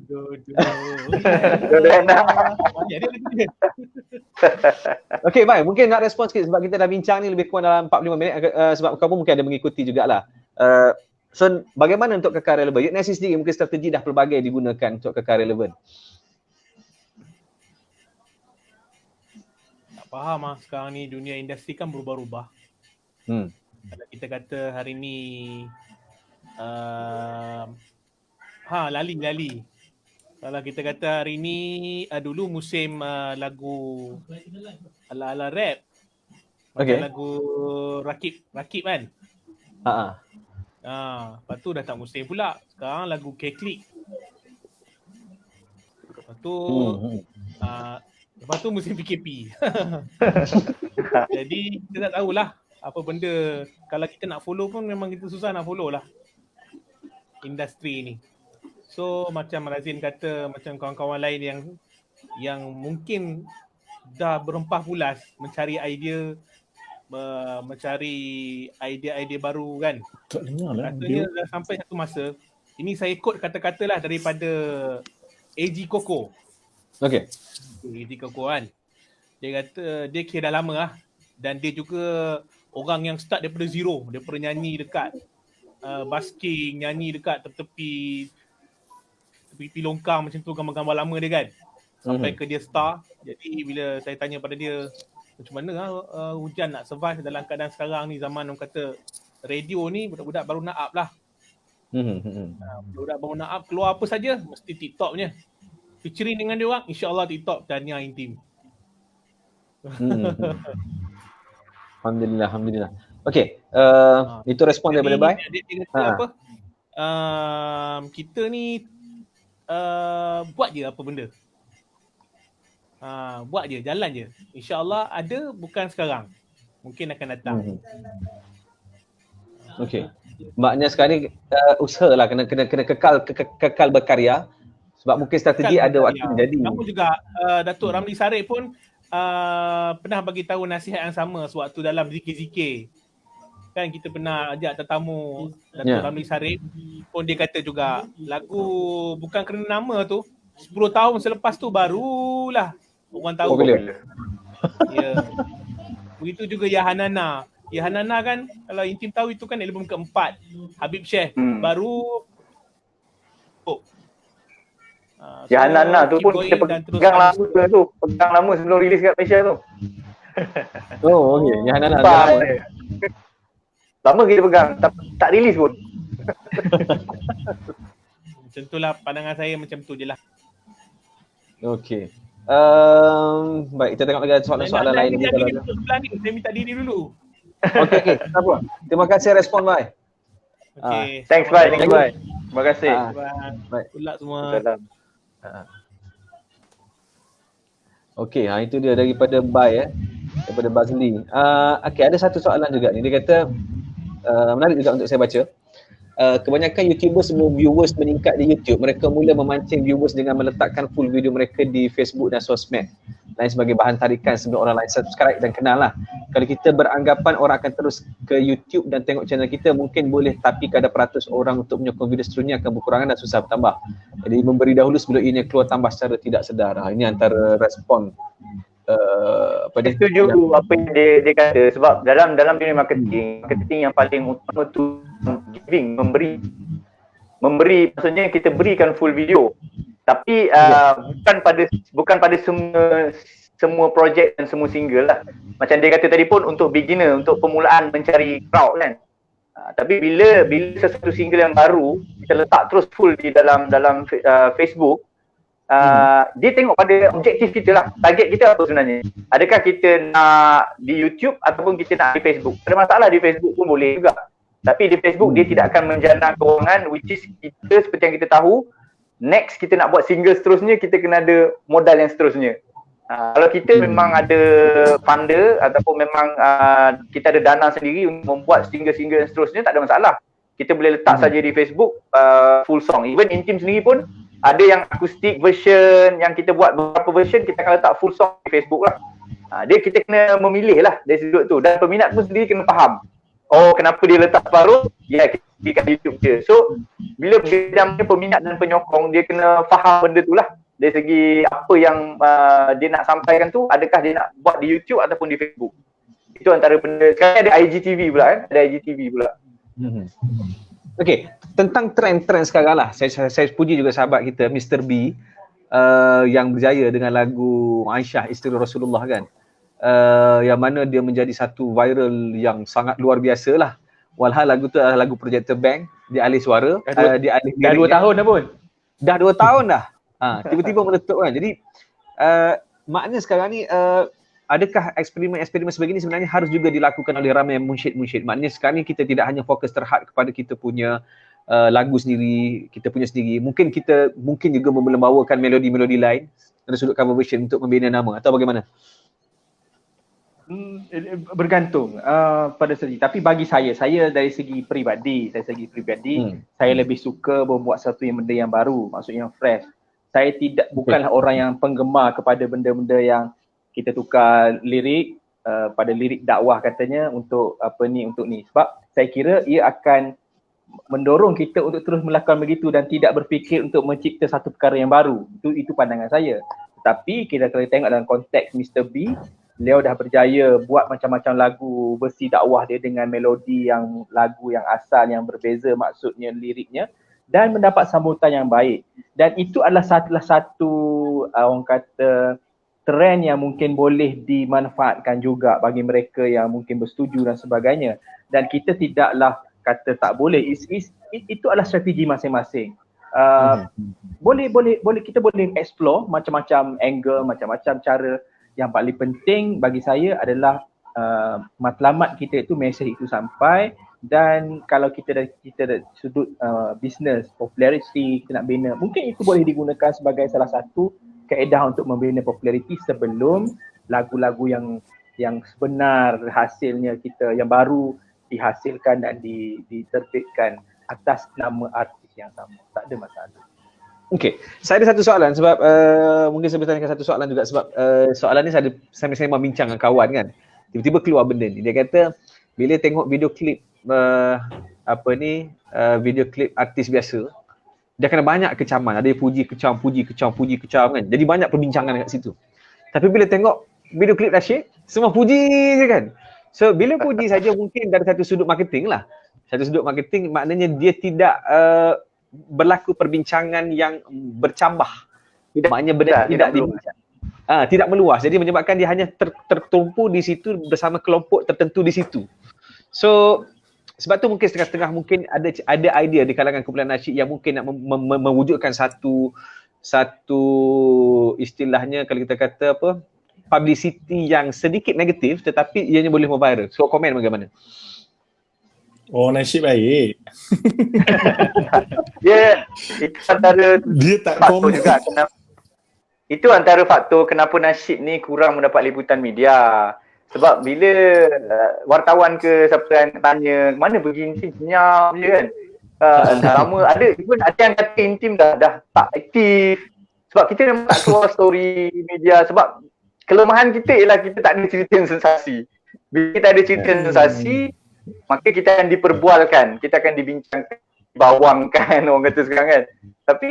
Okey Bai, mungkin nak respon sikit sebab kita dah bincang ni lebih kurang dalam 45 minit, sebab kamu mungkin ada mengikuti jugalah. So bagaimana untuk kekal relevan? Yudnasi sendiri mungkin strategi dah pelbagai digunakan untuk kekal relevan. Tak faham sekarang ni dunia industri kan berubah-ubah. Kalau kita kata hari ni lali. Kalau kita kata hari ni dulu musim lagu ala-ala rap. Lagu Rakib kan? Lepas tu dah tak musim pula. Sekarang lagu K-Click. Lepas tu musim PKP. Jadi kita tak tahulah apa benda. Kalau kita nak follow pun memang kita susah nak follow lah industri ni. So macam Razin kata, macam kawan-kawan lain yang mungkin dah berempah pulas mencari idea baru kan. Katanya dah sampai satu masa, ini saya quote kata-kata lah daripada AG Koko. Okey. AG Koko kan. Dia kata dia kira dah lama lah, dan dia juga orang yang start daripada zero, daripada nyanyi dekat basking, nyanyi dekat tepi longkang macam tu, gambar-gambar lama dia kan, sampai ke dia star. Jadi bila saya tanya pada dia macam mana Hujan nak survive dalam keadaan sekarang ni, zaman orang kata radio ni budak-budak baru nak up lah. Budak-budak baru nak up, keluar apa saja mesti TikTok punya, featuring dengan dia orang, insyaAllah TikTok Tania Intim. Alhamdulillah. Okey, itu respon daripada Bai. Dia kata apa? Kita ni buat je apa benda. Buat je, jalan je. InsyaAllah ada, bukan sekarang. Mungkin akan datang. Okey. Maknanya sekarang ni usahalah kena kekal berkarya, sebab mungkin strategi ada waktu jadi. Kamu juga Datuk Ramli Sarip pun pernah bagi tahu nasihat yang sama sewaktu dalam zikir-zikir Kan kita pernah ajak tetamu Dato' Ramli Sarip pun dia kata juga lagu bukan kerana nama tu 10 tahun selepas tu barulah orang tahu. Ya. Begitu juga Yahanana. Yahanana kan kalau Intim tahu itu kan album keempat Habib Syekh baru Yahanana tu pun kita pegang lama tu. Pegang lama sebelum rilis kat Malaysia tu. Oh okey, Yahanana. Lama kita pegang, tak rilis pun. Macam itulah pandangan saya, macam tu je lah. Okey. Baik, kita tengok lagi soalan-soalan lain. Saya minta diri dulu. Okey, tak apa. Terima kasih respon, Bye. Okay. Thanks, bye. Terima kasih. Baik. Good semua. Okey, itu dia daripada Bye daripada Bazli. Okey, ada satu soalan juga ni. Dia kata menarik juga untuk saya baca. Kebanyakan YouTuber sebelum viewers meningkat di YouTube, mereka mula memancing viewers dengan meletakkan full video mereka di Facebook dan sosmed lain sebagai bahan tarikan sebelum orang lain subscribe dan kenal lah. Kalau kita beranggapan orang akan terus ke YouTube dan tengok channel kita, mungkin boleh, tapi kadar peratus orang untuk menyokong video seterusnya akan berkurangan dan susah bertambah. Jadi memberi dahulu sebelum ini keluar tambah secara tidak sedar. Ini antara respon Saya setuju apa yang dia kata, sebab dalam dunia marketing yang paling utama tu giving, memberi maksudnya kita berikan full video, tapi bukan pada semua projek dan semua single lah. Macam dia kata tadi pun, untuk beginner, untuk permulaan mencari crowd kan. Tapi bila sesuatu single yang baru kita letak terus full di dalam Facebook, dia tengok pada objektif kita lah. Target kita apa sebenarnya? Adakah kita nak di YouTube ataupun kita nak di Facebook? Ada masalah di Facebook pun boleh juga. Tapi di Facebook dia tidak akan menjana kewangan, which is kita seperti yang kita tahu, next kita nak buat single seterusnya, kita kena ada modal yang seterusnya. Kalau kita memang ada funder ataupun memang kita ada dana sendiri untuk membuat single-single yang seterusnya, tak ada masalah. Kita boleh letak saja di Facebook full song. Even Intim sendiri pun ada yang acoustic version, yang kita buat beberapa version, kita akan letak full song di Facebook lah. Kita kena memilih lah dari sudut tu, dan peminat pun sendiri kena faham. Oh, kenapa dia letak separuh? Ya, kita kat YouTube je. So, bila bedamnya peminat dan penyokong, dia kena faham benda tu lah. Dari segi apa yang dia nak sampaikan tu, adakah dia nak buat di YouTube ataupun di Facebook. Itu antara benda. Sekarang ada IGTV pula kan? Ada IGTV pula. Okey, tentang trend-trend sekarang lah. Saya puji juga sahabat kita, Mr. B, yang berjaya dengan lagu Aisyah, isteri Rasulullah kan. Yang mana dia menjadi satu viral yang sangat luar biasa lah. Walhal lagu tu adalah lagu Projector Bank, dia alih suara, dia alih dah 2 tahun dah pun. Dah 2 tahun dah. Tiba-tiba meletup kan. Jadi maknanya sekarang ni adakah eksperimen-eksperimen sebegini sebenarnya harus juga dilakukan oleh ramai munsyid-munsyid? Maknanya sekarang ni kita tidak hanya fokus terhad kepada kita punya lagu sendiri, kita punya sendiri. Mungkin juga membawakan melodi-melodi lain dari sudut cover version untuk membina nama, atau bagaimana? Bergantung pada segi. Tapi bagi saya dari segi peribadi, saya lebih suka membuat satu benda yang baru, maksudnya yang fresh. Saya bukanlah orang yang penggemar kepada benda-benda yang kita tukar lirik pada lirik dakwah katanya untuk untuk ni. Sebab saya kira ia akan mendorong kita untuk terus melakukan begitu dan tidak berfikir untuk mencipta satu perkara yang baru. Itu pandangan saya. Tetapi kita kalau tengok dalam konteks Mr. B, beliau dah berjaya buat macam-macam lagu versi dakwah dia dengan melodi yang lagu yang asal yang berbeza maksudnya liriknya, dan mendapat sambutan yang baik. Dan itu adalah salah satu orang kata trend yang mungkin boleh dimanfaatkan juga bagi mereka yang mungkin bersetuju dan sebagainya. Dan kita tidaklah kata tak boleh, itu adalah strategi masing-masing. Boleh kita boleh explore macam-macam angle, macam-macam cara. Yang paling penting bagi saya adalah matlamat kita itu, mesej itu sampai. Dan kalau kita dari sudut business, popularity kita nak bina, mungkin itu boleh digunakan sebagai salah satu kaedah untuk membina populariti sebelum lagu-lagu yang sebenar hasilnya kita yang baru dihasilkan dan diterbitkan atas nama artis yang sama. Tak ada masalah. Okey, saya ada satu soalan sebab mungkin saya bertanyakan satu soalan juga sebab soalan ni saya memang bincang dengan kawan kan. Tiba-tiba keluar benda ni. Dia kata bila tengok video klip video klip artis biasa, dia kena banyak kecaman. Ada yang puji kecam kan. Jadi banyak perbincangan kat situ. Tapi bila tengok video klip Rashid, semua puji je kan. So bila puji saja mungkin dari satu sudut marketing lah. Satu sudut marketing maknanya dia tidak berlaku perbincangan yang bercambah. Maknanya benda tidak dibincang. Tidak meluas. Jadi menyebabkan dia hanya tertumpu di situ bersama kelompok tertentu di situ. So sebab tu mungkin setengah-setengah mungkin ada idea di kalangan kumpulan nasyid yang mungkin nak mewujudkan satu istilahnya kalau kita kata publicity yang sedikit negatif tetapi ianya boleh memviral. So komen bagaimana? Oh, nasyid baik. Itu antara Dia tak faktor komen. juga itu antara faktor kenapa nasyid ni kurang mendapat liputan media. Sebab bila wartawan ke siapa yang tanya mana pergi Intim, senyap je kan. Lama ada yang kata Intim dah tak aktif. Sebab kita memang tak keluar story media. Sebab kelemahan kita ialah kita tak ada cerita yang sensasi. Bila kita ada cerita yang sensasi, maka kita akan diperbualkan, kita akan dibincangkan, dibawangkan orang kata sekarang kan. Tapi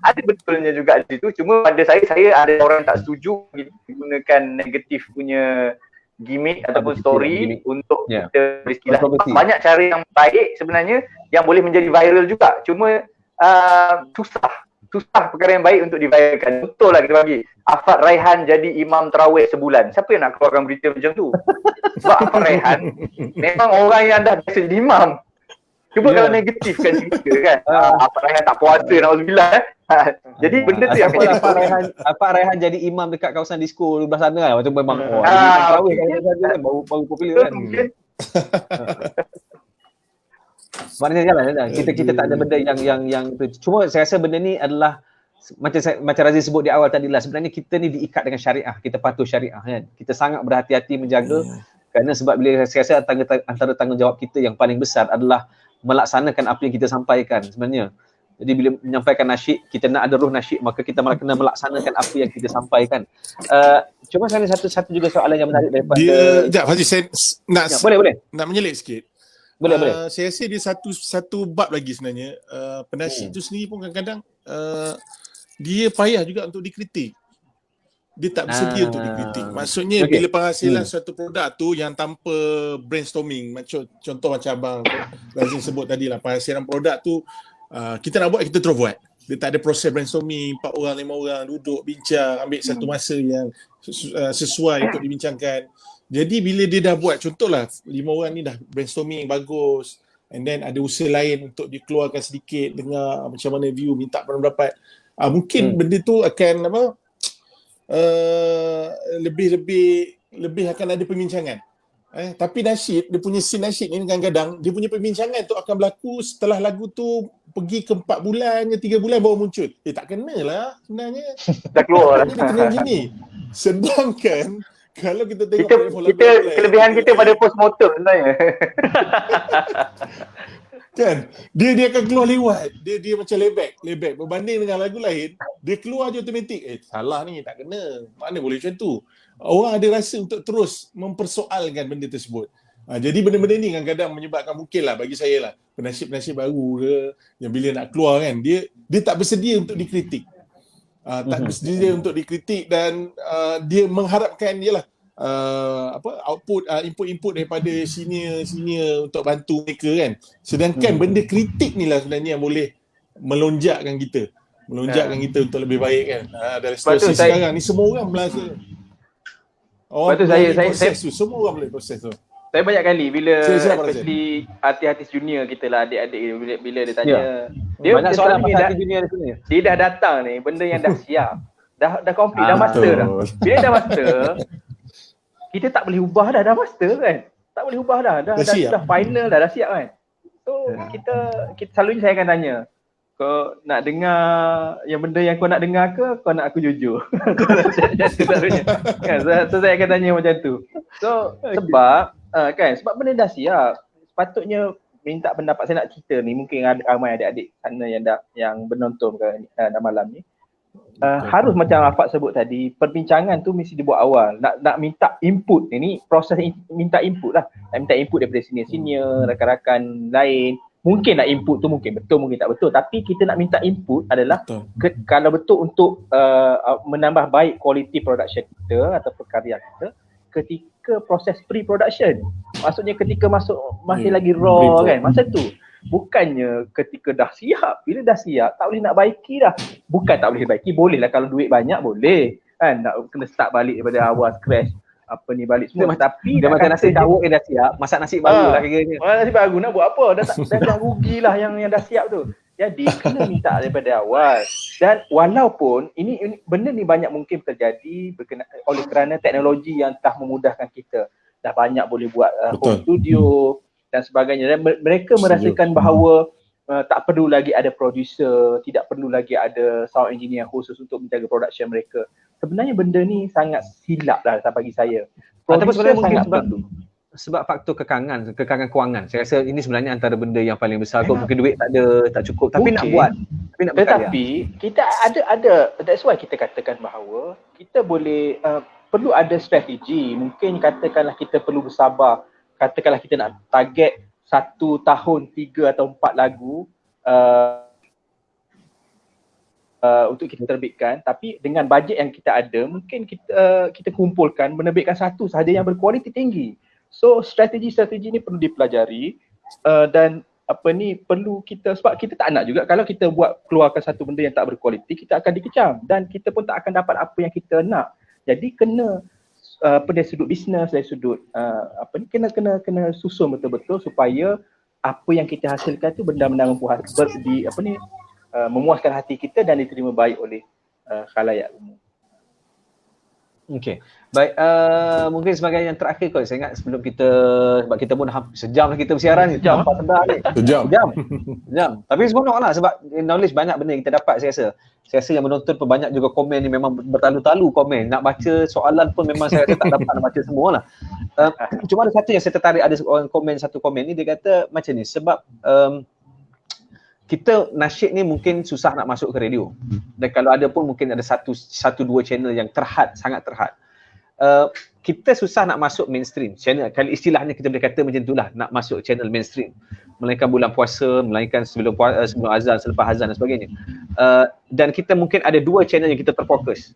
ada betulnya juga di situ. Cuma pada saya ada orang tak setuju gunakan negatif punya gimmick ataupun story untuk kita beristilah. Banyak cara yang baik sebenarnya yang boleh menjadi viral juga. Cuma susah perkara yang baik untuk diviralkan. Betul lah kita bagi. Afad Raihan jadi imam tarawih sebulan. Siapa yang nak keluarkan berita macam tu? Sebab Afad Raihan memang orang yang dah biasa jadi imam. Cuba kalau negatif kan cerita kan. Afad Raihan tak puasa, na'udzubillah. Jadi benda tu yang menjadi Afad Raihan jadi imam dekat kawasan disco di belah sana lah. Macam memang tarawih kan baru popular kan. Maknanya jalan. Kita tak ada benda yang cuma saya rasa benda ni adalah macam Razif sebut di awal tadi lah, sebenarnya kita ni diikat dengan syariah, kita patuh syariah kan. Kita sangat berhati-hati menjaga kerana sebab bila saya rasa antara tanggungjawab kita yang paling besar adalah melaksanakan apa yang kita sampaikan sebenarnya. Jadi bila menyampaikan nasyid, kita nak ada ruh nasyid, maka kita kena melaksanakan apa yang kita sampaikan. Cuma saya ada satu juga soalan yang menarik daripada Sekejap Fazil, saya boleh. nak menyelit sikit. Boleh. Saya rasa dia satu bab lagi sebenarnya. Penasyid tu sendiri pun kadang-kadang dia payah juga untuk dikritik. Dia tak bersedia untuk dikritik. Maksudnya bila penghasilan suatu produk tu yang tanpa brainstorming, contoh macam Abang Razim sebut tadi lah, penghasilan produk tu kita nak buat, kita terus buat. Dia tak ada proses brainstorming, 4 orang, 5 orang duduk bincang, ambil satu masa yang sesuai untuk dibincangkan. Jadi bila dia dah buat, contohlah 5 orang ni dah brainstorming bagus, and then ada usaha lain untuk dikeluarkan sedikit, dengar macam mana view, minta pendapat. Mungkin benda tu akan lebih akan ada perbincangan. Tapi nasyid, dia punya scene nasyid ni kadang-kadang dia punya perbincangan tu akan berlaku setelah lagu tu pergi ke 4 bulan ke 3 bulan baru muncul. Tak kenalah sebenarnya. Dah keluar. Dia kena gini. Sedangkan kalau kita tengok kita kelebihan kita pada post mortem sebenarnya. Kan dia akan keluar lewat, dia macam layback berbanding dengan lagu lain, dia keluar je automatik, salah ni, tak kena, mana boleh macam tu. Orang ada rasa untuk terus mempersoalkan benda tersebut. Jadi benda-benda ni kadang-kadang menyebabkan, mungkin lah bagi saya lah, penasib-penasib baru ke yang bila nak keluar kan, dia tak bersedia untuk dikritik. Tak bersedia untuk dikritik dan dia mengharapkan jelah output, input daripada senior untuk bantu mereka kan. Sedangkan benda kritik ni lah sebenarnya yang boleh melonjakkan kita untuk lebih baik kan. Dalam situasi sekarang ni semua orang merasa semua orang boleh proses tu. Saya banyak kali bila especially artis-artis junior kita lah, adik-adik bila dia tanya, dia banyak soalan pasal artis junior di sini. Dia dah datang ni, benda yang dah siap, dah complete, dah master dah. Bila dah master, kita tak boleh ubah dah master kan. Tak boleh ubah dah final dah siap kan. So kita selalunya saya akan tanya, kau nak dengar yang benda yang kau nak dengar ke kau nak aku jujur? Selalunya kan, so saya akan tanya macam tu. So sebab sebab benda dah siap, sepatutnya minta pendapat. Saya nak cerita ni, mungkin ada ramai adik-adik sana yang menonton dalam malam ni. harus macam Afak sebut tadi, perbincangan tu mesti dibuat awal. Nak minta input, ini proses minta input lah. Nak minta input daripada senior-senior, rakan-rakan lain. Mungkin nak input tu mungkin betul, mungkin tak betul. Tapi kita nak minta input adalah kalau betul untuk menambah baik kualiti production kita atau karya kita ketika proses pre-production. Maksudnya ketika masih lagi raw kan, masa tu. Bukannya ketika dah siap, bila dah siap tak boleh nak baiki dah. Bukan tak boleh baiki, boleh lah kalau duit banyak boleh kan, nak kena start balik daripada awal scratch balik semua. Tapi dia macam nasi dawuk yang dah siap, masak nasi baru lah kiranya. Nasi baru nak buat apa, dah rugilah yang dah siap tu. Jadi kena minta daripada awal. Dan walaupun ini benda ni banyak mungkin terjadi oleh kerana teknologi yang telah memudahkan kita. Dah banyak boleh buat home studio dan sebagainya, dan mereka merasakan bahawa tak perlu lagi ada producer, tidak perlu lagi ada sound engineer khusus untuk menjaga production mereka. Sebenarnya benda ni sangat silap lah bagi saya. Ataupun sebenarnya mungkin perlu. sebab faktor kekangan kewangan. Saya rasa ini sebenarnya antara benda yang paling besar. Kau mungkin duit tak ada, tak cukup, tapi nak buat, tapi nak berkarya. Tetapi kita ada that's why kita katakan bahawa kita boleh perlu ada strategi. Mungkin katakanlah kita perlu bersabar. Katakanlah kita nak target 1 tahun 3 atau 4 lagu untuk kita terbitkan, tapi dengan bajet yang kita ada, mungkin kita kumpulkan menerbitkan satu sahaja yang berkualiti tinggi. So strategi-strategi ni perlu dipelajari dan perlu kita, sebab kita tak nak juga kalau kita keluarkan satu benda yang tak berkualiti, kita akan dikecam dan kita pun tak akan dapat apa yang kita nak. Jadi kena dari sudut bisnes, dari sudut kena susun betul-betul supaya apa yang kita hasilkan tu benda-benda memuaskan hati kita dan diterima baik oleh khalayak umum. Okey. Baik, mungkin sebagai yang terakhir kot, saya ingat sebelum kita, sebab kita pun hampir sejam lah kita bersiaran ni. Sejam. Sejam. Tapi seronok lah sebab knowledge banyak benda yang kita dapat saya rasa. Saya rasa yang menonton pun banyak juga komen ni memang bertalu-talu komen. Nak baca soalan pun memang saya rasa tak dapat nak baca semua lah. Cuma ada satu yang saya tertarik, ada orang komen, satu komen ni dia kata macam ni, sebab kita nasyid ni mungkin susah nak masuk ke radio. Dan kalau ada pun mungkin ada satu dua channel yang sangat terhad. Kita susah nak masuk mainstream channel. Kalau istilahnya kita boleh kata macam itulah, nak masuk channel mainstream. Melainkan bulan puasa, melainkan sebelum azan, selepas azan dan sebagainya. Dan kita mungkin ada 2 channel yang kita terfokus.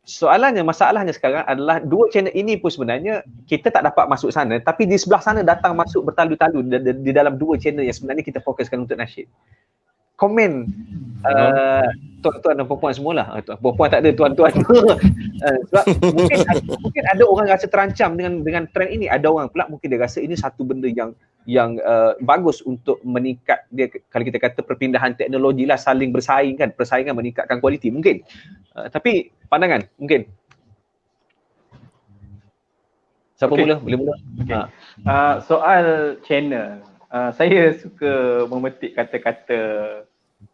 Masalahnya sekarang adalah 2 channel ini pun sebenarnya kita tak dapat masuk sana, tapi di sebelah sana datang masuk bertalu-talu di dalam 2 channel yang sebenarnya kita fokuskan untuk nasyid. Komen tuan-tuan dan puan-puan semualah. Puan-puan tak ada, tuan-tuan. Sebab mungkin ada orang rasa terancam dengan trend ini, ada orang pula mungkin dia rasa ini satu benda yang bagus untuk meningkat dia, kalau kita kata perpindahan teknologi lah, saling bersaing kan, persaingan meningkatkan kualiti mungkin. Tapi pandangan mungkin. Siapa mula? Boleh mula. Okay. Soal channel, saya suka memetik kata-kata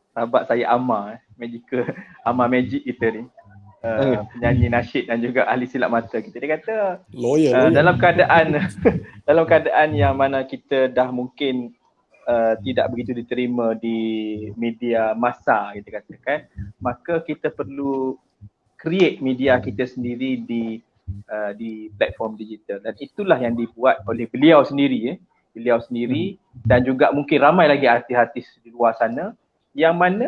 sahabat saya Amar, Magic kita ni. Penyanyi nasyid dan juga ahli silap mata kita. Dia kata dalam keadaan yang mana kita dah mungkin tidak begitu diterima di media massa, kita katakan, maka kita perlu create media kita sendiri di platform digital, dan itulah yang dibuat oleh beliau sendiri dan juga mungkin ramai lagi artis-artis di luar sana, yang mana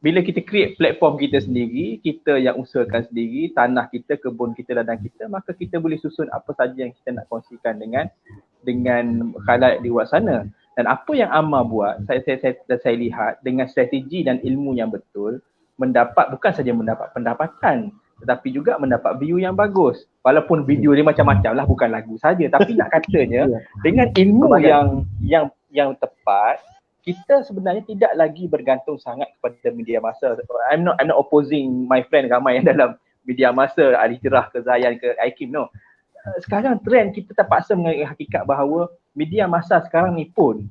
bila kita create platform kita sendiri, kita yang usahakan sendiri, tanah kita, kebun kita, ladang kita, maka kita boleh susun apa saja yang kita nak kongsikan dengan khalayak di luar sana. Dan apa yang Amar buat, saya lihat dengan strategi dan ilmu yang betul, bukan saja mendapat pendapatan, tetapi juga mendapat view yang bagus. Walaupun video dia macam-macam lah, bukan lagu saja, tapi nak katanya dengan ilmu yang tepat, kita sebenarnya tidak lagi bergantung sangat kepada media massa. I'm not opposing my friend ramai yang dalam media massa, Ali Cerah ke Zayan ke Aikim, no. Sekarang trend kita terpaksa mengenai hakikat bahawa media massa sekarang ni pun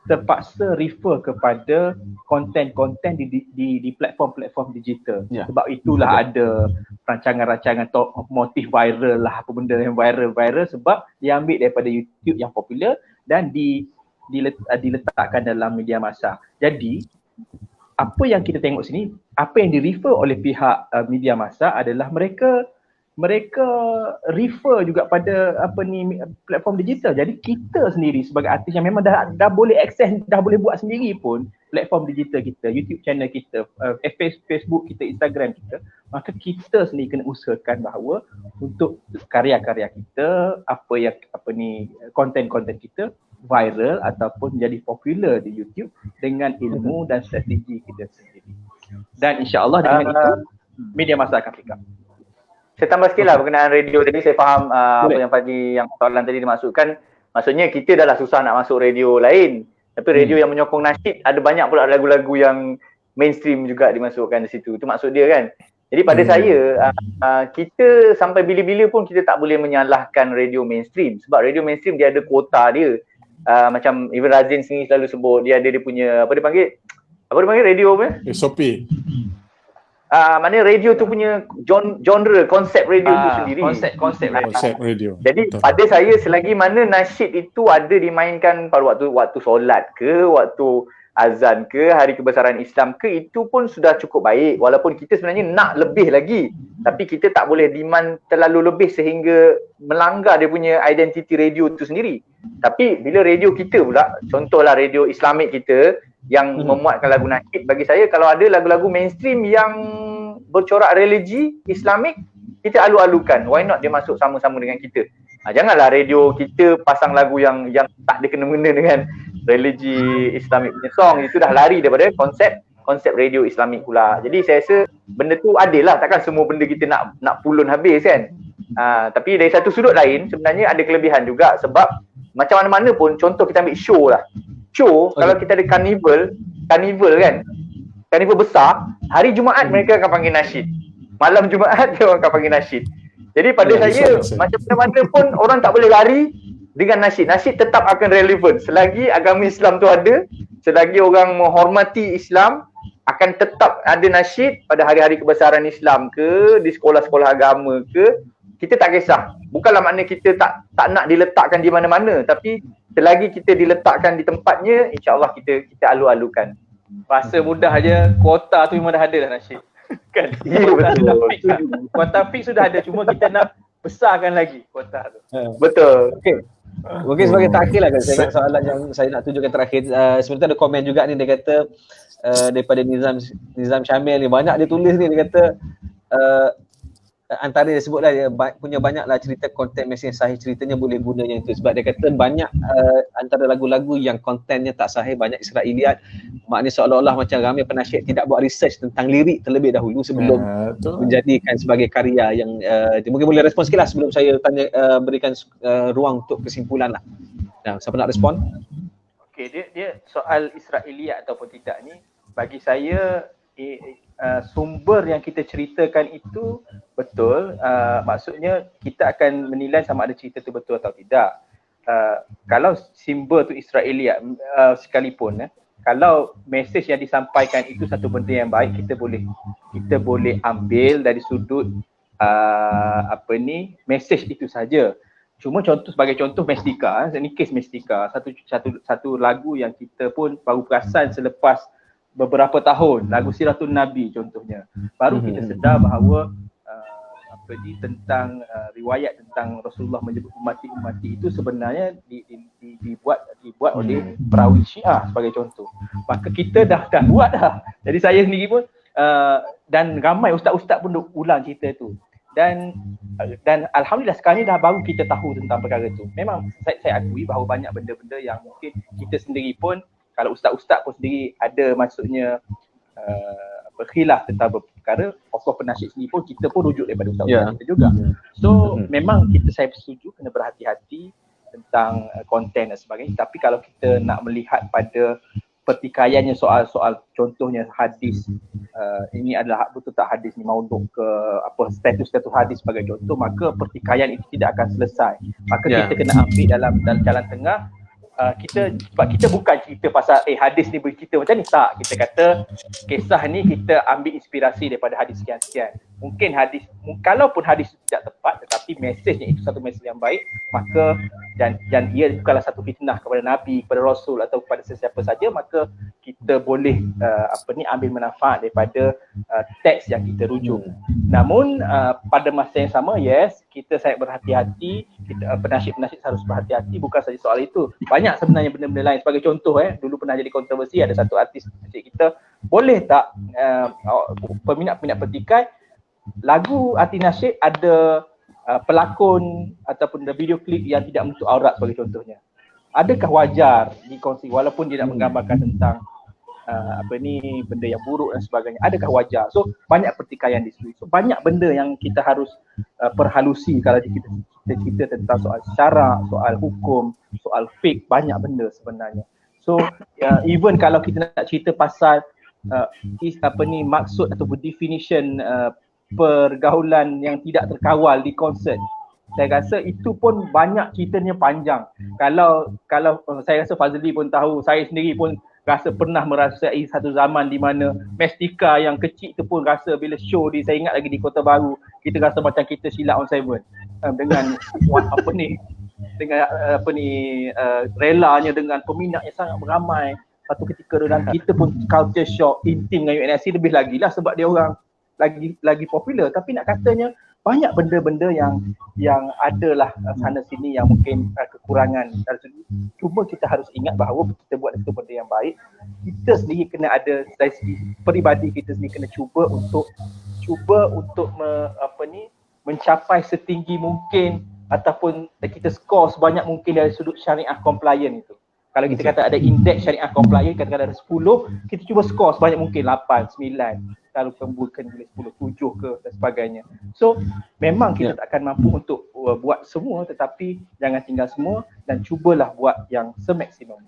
terpaksa refer kepada konten-konten di platform-platform digital. Sebab itulah ada rancangan-rancangan motif viral lah, apa benda yang viral sebab diambil daripada YouTube yang popular dan diletakkan dalam media massa. Jadi apa yang kita tengok sini, apa yang di-refer oleh pihak media massa adalah mereka refer juga pada platform digital. Jadi kita sendiri sebagai artis yang memang dah boleh akses, dah boleh buat sendiri pun platform digital kita, YouTube channel kita, Facebook kita, Instagram kita, maka kita sendiri kena usahakan bahawa untuk karya-karya kita, konten-konten kita viral ataupun menjadi popular di YouTube dengan ilmu dan strategi kita sendiri. Dan insya-Allah dengan itu media massa akan pick up. Saya tambah sikit lah berkenaan radio tadi. Saya faham apa yang Fadli, yang soalan tadi dimaksudkan. Maksudnya kita dah lah susah nak masuk radio lain. Tapi radio yang menyokong nasyid, ada banyak pula lagu-lagu yang mainstream juga dimasukkan di situ. Itu maksud dia kan. Jadi pada saya, kita sampai bila-bila pun kita tak boleh menyalahkan radio mainstream. Sebab radio mainstream dia ada kuota dia. Macam even Razin sini selalu sebut, dia ada dia punya, apa dia panggil radio apa? SOP. Maknanya radio tu punya genre, konsep radio tu sendiri. Konsep radio. Jadi betul. pada saya selagi mana nasyid itu ada dimainkan pada waktu solat ke, waktu azan ke, hari kebesaran Islam ke, itu pun sudah cukup baik. Walaupun kita sebenarnya nak lebih lagi, tapi kita tak boleh demand terlalu lebih sehingga melanggar dia punya identiti radio tu sendiri. Tapi bila radio kita pula, contohlah radio Islamik kita yang memuatkan lagu nasyid, bagi saya kalau ada lagu-lagu mainstream yang bercorak religi Islamik, kita alu-alukan. Why not dia masuk sama-sama dengan kita? Janganlah radio kita pasang lagu yang tak ada kena-mena dengan religi Islamik punya song. Itu dah lari daripada konsep radio Islamik pula. Jadi saya rasa benda tu adalah, takkan semua benda kita nak pulun habis kan. Tapi dari satu sudut lain sebenarnya ada kelebihan juga, sebab macam mana-mana pun, contoh kita ambil show lah. Show, kalau kita ada carnival kan, carnival besar, hari Jumaat mereka akan panggil nasyid. Malam Jumaat dia orang akan panggil nasyid. Jadi pada saya, macam mana pun orang tak boleh lari dengan nasyid. Nasyid tetap akan relevan. Selagi agama Islam tu ada, selagi orang menghormati Islam, akan tetap ada nasyid pada hari-hari kebesaran Islam ke, di sekolah-sekolah agama ke, kita tak kisah. Bukanlah makna kita tak nak diletakkan di mana-mana, tapi selagi kita diletakkan di tempatnya, insya-Allah kita alu-alukan. Bahasa mudah aja, kuota tu memang dah ada dah nasyid. Kan? Ya, betul. Kuota fix sudah ada, cuma kita nak besarkan lagi kuota tu. Betul. Okey. Mungkin sebagai terakhir lah kan, saya ingat soalan yang saya nak tunjukkan terakhir. Sebenarnya ada komen juga ni, dia kata daripada Nizam Syamil ni, banyak dia tulis ni, dia kata antara dia sebutlah dia punya banyaklah cerita konten mesej sahih, ceritanya boleh guna yang itu. Sebab dia kata banyak antara lagu-lagu yang kontennya tak sahih, banyak Israiliyat. Maknanya seolah-olah macam ramai penasyid tidak buat research tentang lirik terlebih dahulu sebelum menjadikan sebagai karya yang mungkin boleh respon sikit lah sebelum saya berikan ruang untuk kesimpulan lah. Siapa nak respon? Okey, dia soal Israiliyat ataupun tidak ni, bagi saya sumber yang kita ceritakan itu betul. Maksudnya kita akan menilai sama ada cerita tu betul atau tidak. Kalau simbol tu Israiliyat sekalipun, kalau mesej yang disampaikan itu satu benda yang baik, kita boleh ambil dari sudut mesej itu saja. Cuma sebagai contoh Mestika, ini kes Mestika, satu lagu yang kita pun baru perasan selepas beberapa tahun, lagu Siratun Nabi contohnya. Baru kita sedar bahawa tentang riwayat tentang Rasulullah menyebut umati itu sebenarnya dibuat oleh perawi Syiah sebagai contoh. Maka kita dah buat dah. Jadi saya sendiri pun dan ramai ustaz-ustaz pun ulang cerita tu. Dan alhamdulillah sekarang ni dah baru kita tahu tentang perkara tu. Memang saya akui bahawa banyak benda-benda yang mungkin kita sendiri pun, kalau ustaz-ustaz pun sendiri ada maksudnya berkhilaf tentang perkara, of course penasyid sendiri pun kita pun rujuk daripada ustaz-ustaz kita juga. So memang saya setuju kena berhati-hati tentang konten dan sebagainya. Tapi kalau kita nak melihat pada pertikaiannya soal contohnya hadis, ini adalah betul tak hadis ni maudhu ke status hadis sebagai contoh, maka pertikaian itu tidak akan selesai. Maka kita kena ambil dalam jalan tengah. Sebab kita bukan cerita pasal hadis ni bercerita macam ni, tak. Kita kata kisah ni kita ambil inspirasi daripada hadis sekian-sekian. mungkin hadis, kalaupun hadis tidak tepat tetapi mesejnya itu satu mesej yang baik, maka dan ia bukanlah satu fitnah kepada Nabi, kepada Rasul atau kepada sesiapa saja, maka kita boleh ambil manfaat daripada teks yang kita rujuk. Namun pada masa yang sama, yes, kita sangat berhati-hati, penasihat-penasihat harus berhati-hati, bukan saja soal itu. Banyak sebenarnya benda-benda lain. Sebagai contoh, dulu pernah jadi kontroversi, ada satu artis kita, boleh tak peminat-peminat petikai lagu artis nasyid ada pelakon ataupun video klip yang tidak menutup aurat sebagai contohnya. Adakah wajar dikongsi walaupun dia nak menggambarkan tentang benda yang buruk dan sebagainya, adakah wajar? So banyak pertikaian di situ. So banyak benda yang kita harus perhalusi kalau kita tentang soal syarak, soal hukum, soal fiqh, banyak benda sebenarnya. So even kalau kita nak cerita pasal maksud ataupun definition pergaulan yang tidak terkawal di konsert, saya rasa itu pun banyak ceritanya panjang. Kalau saya rasa Fazli pun tahu, saya sendiri pun rasa pernah merasai satu zaman di mana Mestika yang kecil tu pun rasa bila show di, saya ingat lagi di Kota Baru, kita rasa macam kita Sheila on Seven dengan relanya dengan peminat yang sangat beramai. Satu ketika dan kita pun culture shock, intim dengan UNSC lebih lagi lah sebab dia orang lagi popular. Tapi nak katanya banyak benda-benda yang adalah sana sini yang mungkin kekurangan. Cuma kita harus ingat bahawa kita buat satu benda yang baik, kita sendiri kena ada dari segi peribadi, kita sendiri kena cuba untuk mencapai setinggi mungkin ataupun kita skor sebanyak mungkin dari sudut syariah compliant itu. Kalau kita kata ada indeks syariah compliant, katakan ada 10, kita cuba skor sebanyak mungkin 8, 9, kalau bukan boleh 10, 7 ke dan sebagainya. So memang kita tak akan mampu untuk buat semua, tetapi jangan tinggal semua dan cubalah buat yang semaksimum.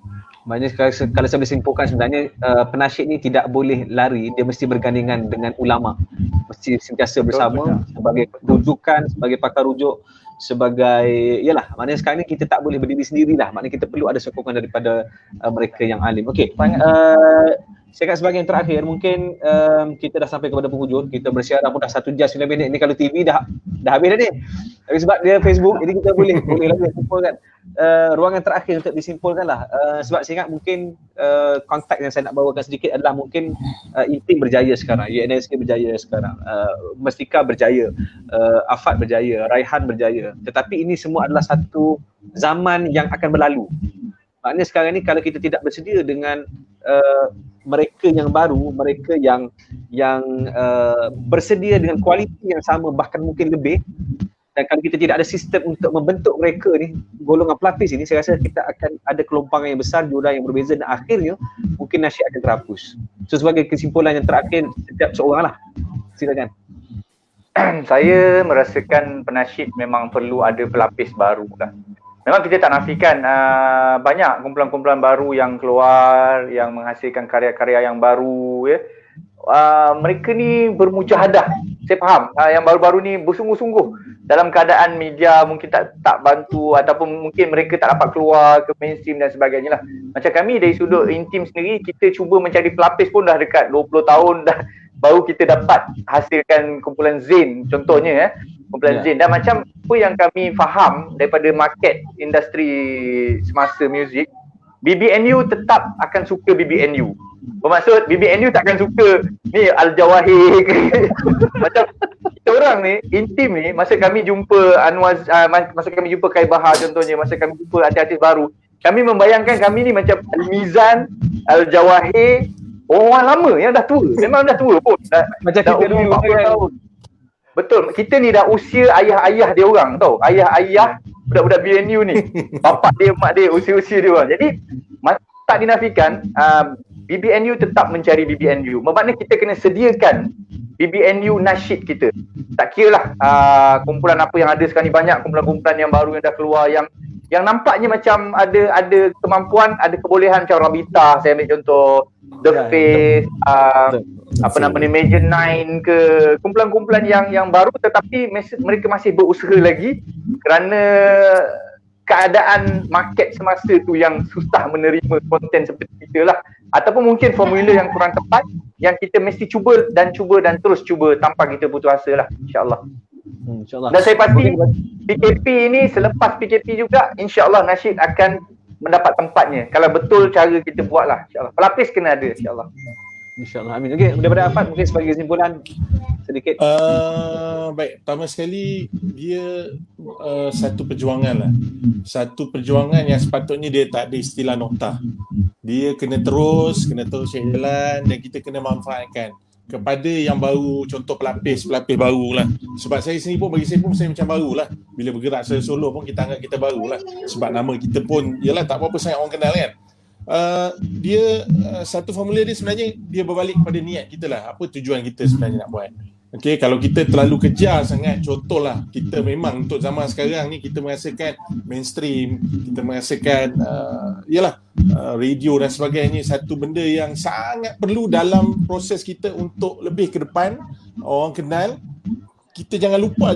Maknanya kalau saya boleh simpulkan, sebenarnya penasyid ni tidak boleh lari, dia mesti bergandingan dengan ulama, mesti sentiasa bersama sebagai rujukan, sebagai pakar rujuk, sebagai maknanya sekarang ni kita tak boleh berdiri sendirilah, maknanya kita perlu ada sokongan daripada mereka yang alim. Okey, saya kat sebagai yang terakhir, mungkin kita dah sampai kepada penghujung. Kita bersiaran pun dah 1 jam 9 minit ni, kalau TV dah habis dah ni. Tapi sebab dia Facebook, jadi kita boleh lagi simpulkan. Ruangan terakhir untuk disimpulkan lah. Sebab saya ingat mungkin konteks yang saya nak bawakan sedikit adalah mungkin Intim berjaya sekarang, UNSK berjaya sekarang, Mestika berjaya, Afad berjaya, Raihan berjaya. Tetapi ini semua adalah satu zaman yang akan berlalu. Maknanya sekarang ni kalau kita tidak bersedia dengan mereka yang baru, mereka yang bersedia dengan kualiti yang sama bahkan mungkin lebih, dan kalau kita tidak ada sistem untuk membentuk mereka ni, golongan pelapis ini, saya rasa kita akan ada kelompangan yang besar, jurang yang berbeza dan akhirnya mungkin nasyid akan terhapus. So sebagai kesimpulan yang terakhir, setiap seorang lah, silakan. Saya merasakan penasyid memang perlu ada pelapis baru lah. Memang kita tak nafikan banyak kumpulan-kumpulan baru yang keluar, yang menghasilkan karya-karya yang baru, ya. Mereka ni bermujahadah. Saya faham yang baru-baru ni bersungguh-sungguh dalam keadaan media mungkin tak bantu, ataupun mungkin mereka tak dapat keluar ke mainstream dan sebagainya lah. Macam kami dari sudut Intim sendiri, kita cuba mencari pelapis pun dah dekat 20 tahun dah baru kita dapat hasilkan kumpulan Zain contohnya, kumpulan Zain. Dan macam apa yang kami faham daripada market industri semasa muzik, BBNU tetap akan suka BBNU. Bermaksud BBNU takkan suka ni Al-Jawahir ke. Macam kita orang ni, Intim ni, masa kami jumpa masa kami jumpa Kai Bahar contohnya, masa kami jumpa artis-artis baru, kami membayangkan kami ni macam Al-Mizan, Al-Jawahir, orang lama yang dah tua. Memang dah tua pun. Macam kita dulu 40 tahun. Betul, kita ni dah usia ayah-ayah dia orang tau. Ayah-ayah budak-budak BNU ni. Bapak dia, mak dia, usia-usia dia orang. Jadi tak dinafikan BBNU tetap mencari BBNU. Bermakna kita kena sediakan BBNU nasyid kita. Tak kira lah kumpulan apa yang ada sekarang ni, banyak kumpulan-kumpulan yang baru yang dah keluar yang nampaknya macam ada kemampuan, ada kebolehan, macam Rabita, saya ambil contoh, The Face, Major 9 ke, kumpulan-kumpulan yang baru, tetapi mereka masih berusaha lagi kerana keadaan market semasa tu yang susah menerima konten seperti kita lah. ataupun mungkin formula yang kurang tepat yang kita mesti cuba dan terus cuba tanpa kita putus asa lah, insyaAllah. InsyaAllah. Dan saya pasti PKP ni, selepas PKP juga insyaAllah nasyid akan mendapat tempatnya kalau betul cara kita buat lah, insyaAllah. Pelapis kena ada, insyaAllah. InsyaAllah, amin. Okey, daripada Afad mungkin sebagai kesimpulan sedikit. Baik, pertama sekali dia satu perjuangan lah. Satu perjuangan yang sepatutnya dia tak ada istilah noktah. Dia kena terus cari jalan dan kita kena manfaatkan kepada yang baru, contoh pelapis baru lah. Sebab saya sendiri pun, bagi saya pun saya macam baru lah. Bila bergerak secara solo pun kita anggap kita baru lah. Sebab nama kita pun, yalah tak apa-apa sangat orang kenal kan. Dia satu formula dia sebenarnya dia berbalik kepada niat kita lah, apa tujuan kita sebenarnya nak buat. Okey, kalau kita terlalu kejar sangat, contohlah kita memang untuk zaman sekarang ni kita merasakan mainstream, kita merasakan radio dan sebagainya, satu benda yang sangat perlu dalam proses kita untuk lebih ke depan orang kenal. Kita jangan lupa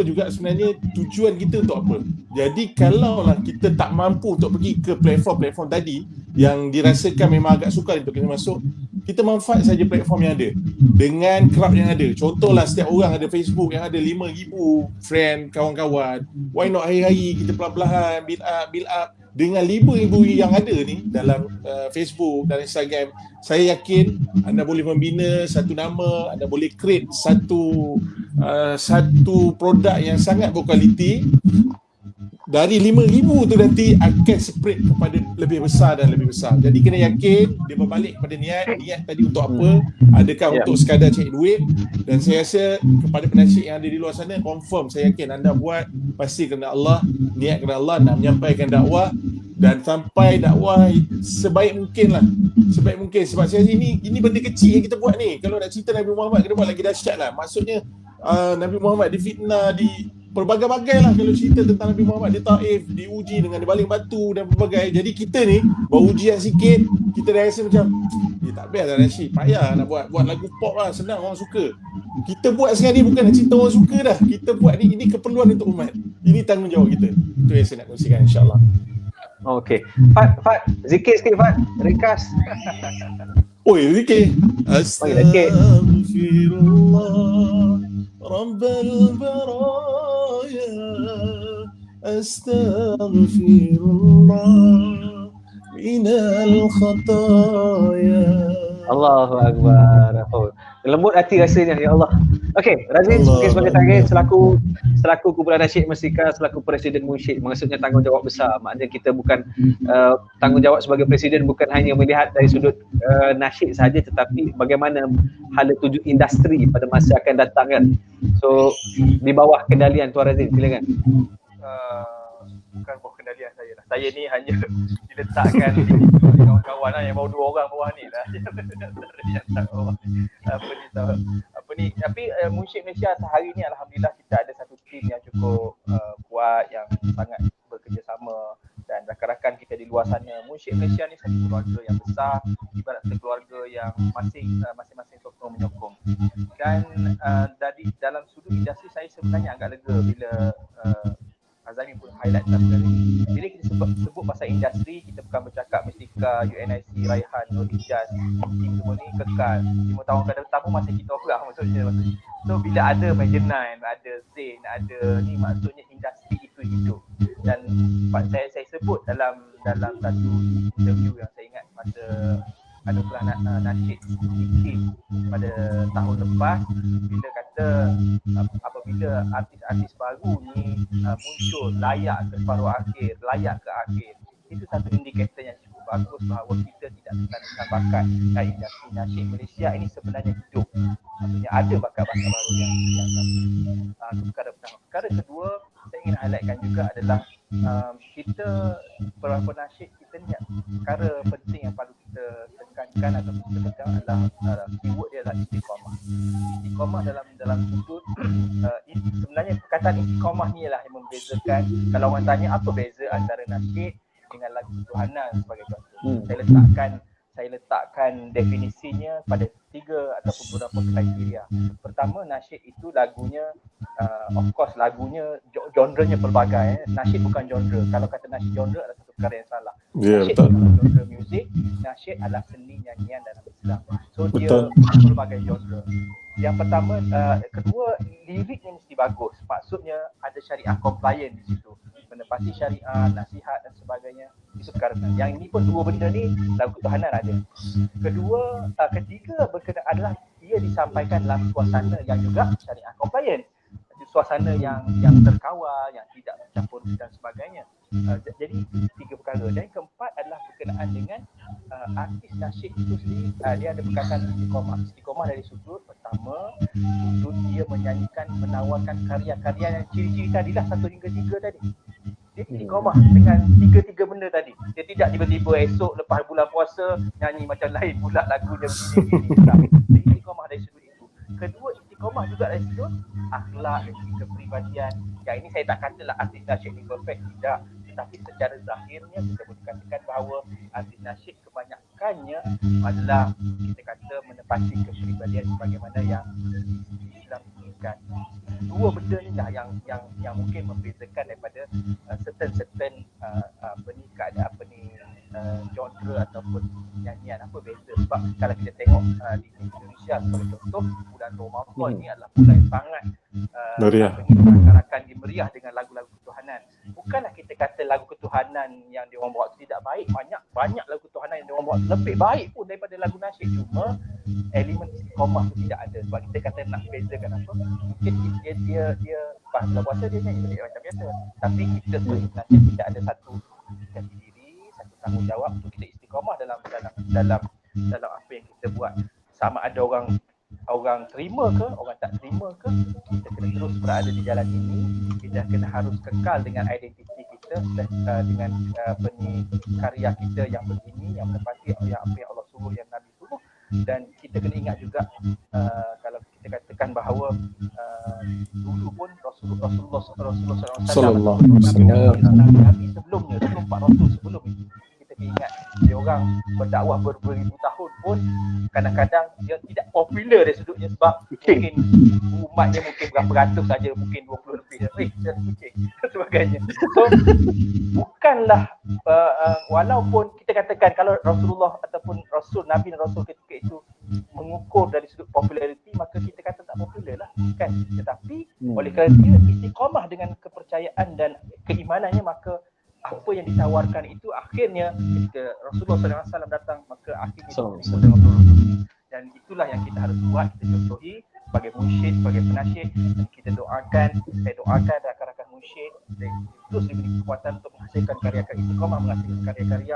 juga sebenarnya tujuan kita untuk apa. Jadi kalaulah kita tak mampu untuk pergi ke platform tadi yang dirasakan memang agak sukar untuk kita masuk, kita manfaat saja platform yang ada dengan crowd yang ada. Contohlah setiap orang ada Facebook yang ada 5,000 friend, kawan-kawan. Why not hari-hari kita perlahan-lahan build up dengan 5,000 yang ada ni dalam Facebook dan Instagram. Saya yakin anda boleh membina satu nama, anda boleh create satu produk yang sangat berkualiti. Dari 5,000 tu nanti akan spread kepada lebih besar dan lebih besar. Jadi kena yakin dia berbalik kepada niat tadi untuk apa? Adakah untuk sekadar cari duit? Dan saya rasa kepada penasyid yang ada di luar sana, confirm saya yakin anda buat pasti kerana Allah, niat kerana Allah nak menyampaikan dakwah dan sampai dakwah sebaik mungkin lah. Sebaik mungkin. Sebab saya ini benda kecil yang kita buat ni. Kalau nak cerita Nabi Muhammad, kena buat lagi dahsyat lah. Maksudnya Nabi Muhammad difitnah, di pelbagai-bagai lah. Kalau cerita tentang Nabi Muhammad di Taif, diuji dengan dibaling batu dan pelbagai. Jadi kita ni bawa ujian sikit, kita dah rasa macam tak best lah Rashid, payah nak buat lagu pop lah, senang orang suka. Kita buat sekarang ni bukan nak cerita orang suka dah. Kita buat ni, ini keperluan untuk umat. Ini tanggungjawab kita. Itu yang saya nak kongsikan, insyaAllah. Okey. Fad, zikir sikit Fad, ringkas. Oi, zikir. Astaghfirullah Rabbal baraya, astaghfirullah minal khataya. Allahu Akbar. Lembut hati rasanya, ya Allah. Okey, Razin mungkin sebagai terakhir selaku kumpulan nasyid Merdeka, selaku Presiden Munsyid, maksudnya tanggungjawab besar. Maknanya kita bukan tanggungjawab sebagai Presiden bukan hanya melihat dari sudut nasyid saja, tetapi bagaimana hala tuju industri pada masa akan datang kan. So di bawah kendalian Tuan Razin, silakan. Bukan bawah kendalian saya lah. Saya ni hanya diletakkan di kawan-kawan lah yang baru 2 orang bawah ni lah. Tapi Munsyid Malaysia hari ni alhamdulillah kita ada satu tim yang cukup kuat, yang sangat bekerjasama, dan rakan-rakan kita di luar sana. Munsyid Malaysia ni satu keluarga yang besar, ibarat satu keluarga yang masing-masing sokong menyokong. Dan dari dalam sudut industri saya sebenarnya agak lega bila Azami pun highlight tadi. Bila kita sebut pasal industri, kita bukan bercakap Mestika, UNIC, Raihan, Nur Hijaz, tim semua ni kekal 5 tahun ke depan pun masih kita orang maksudnya. So bila ada Majenan, ada Zain, ada ni, maksudnya industri itu hidup. Dan saya sebut dalam satu interview yang saya ingat masa ada pula nasyid sikit pada tahun lepas, bila kata apabila artis-artis baru ni muncul layak ke separuh akhir, layak ke akhir, itu satu indikator yang cukup bagus bahawa kita tidak tertanamkan bakat dan industri nasyid Malaysia ini sebenarnya hidup. Maksudnya ada bakat-bakat baru yang itu perkara pertama. Perkara kedua, saya ingin highlightkan juga adalah kita beberapa nasyid kita ni, perkara penting yang perlu kita tekankan atau kita pegang adalah keyword dia adalah istiqamah. Istiqamah dalam sudut sebenarnya perkataan istiqamah ni lah yang membezakan. Kalau orang tanya apa beza antara nasyid dengan lagu ketuhanan sebagai contoh, saya letakkan definisinya pada 3 ataupun beberapa kriteria. Pertama, nasyid itu lagunya of course lagunya genrenya pelbagai. Nasyid bukan genre. Kalau kata nasyid genre adalah satu perkara yang salah. Ya, Nasyid betul. adalah genre muzik, nasyid adalah seni nyanyian dalam Islam. So Betul. dia berbagai genre. Yang pertama, kedua, liriknya mesti bagus. Maksudnya ada syariah compliant di situ, menepati syariah, nasihat dan sebagainya. Itu perkara. Yang ini pun dua benda ni lagu ketuhanan ada. Ketiga berkenaan adalah ia disampaikan dalam suasana yang juga syariah compliant. Suasana yang terkawal, yang tidak bercampur dan sebagainya. Jadi tiga perkara. Dan keempat adalah berkenaan dengan artis nasyid itu sendiri. Dia ada perkataan istiqomah. Istiqomah dari sudut pertama, sudut dia menyanyikan, menawarkan karya-karya yang ciri-ciri tadilah 1 hingga 3 tadi. Dia istiqomah dengan tiga benda tadi. Dia tidak tiba-tiba esok lepas bulan puasa nyanyi macam lain pula lagunya begini. Dia istiqomah dari sudut itu. Kedua, istiqomah juga dari sudut akhlak dan kepribadian. Yang ini saya tak katalah artis nasyid ni perfect, tidak. Tetapi secara zahirnya kita boleh katakan bahawa artis nasyid kebanyakannya adalah kita kata menepati kepribadian sebagaimana yang Islam inginkan. Dua benda ni lah yang mungkin membezakan daripada certain genre ataupun nyanyian apa beza. Sebab kalau kita tengok di Indonesia sebagai contoh, bulan Ramadan ni adalah bulan yang sangat Meriah. masyarakat meriah dengan lagu-lagu ketuhanan. Bukanlah kita kata lagu ketuhanan yang diorang bawa tu tidak baik, banyak lagu ketuhanan yang diorang bawa tu lebih baik pun daripada lagu nasyid, cuma elemen istiqomah tu tidak ada. Sebab kita kata nak bezakan apa, mungkin dia pas bulan puasa dia nyanyi macam biasa, tapi kita sebagai nasyid tidak ada satu jati diri, satu tanggungjawab untuk kita istiqomah dalam apa yang kita buat. Sama ada orang terima ke, orang tak terima ke, kita kena terus berada di jalan ini. Kita kena harus kekal dengan identiti kita, dengan karya kita yang begini, yang menepati apa yang Allah suruh, yang Nabi suruh. Dan kita kena ingat juga, kalau kita katakan bahawa dulu pun Rasulullah Sallallahu Nabi sebelum Pak Rasul sebelum itu, kita kena ingat dia orang berdakwah beribu tahun pun kadang-kadang dia tidak popular dari sudutnya, sebab mungkin umatnya mungkin berapa ratus saja, mungkin 20 lebih dah kucing sebagainya. So bukanlah walaupun kita katakan kalau Rasulullah ataupun Nabi dan Rasul ketika itu mengukur dari sudut populariti, maka kita kata tak popular lah kan. Tetapi oleh kerana dia istiqamah dengan kepercayaan dan keimanannya, maka apa yang ditawarkan itu akhirnya ketika Rasulullah SAW datang, maka akhirnya diterima dengan betul. Dan itulah yang kita harus buat, kita contohi sebagai munsyid, sebagai penasyid. Dan kita doakan, saya doakan rakan-rakan munsyid terus diberi kekuatan untuk menghasilkan karya-karya istiqamah, menghasilkan karya-karya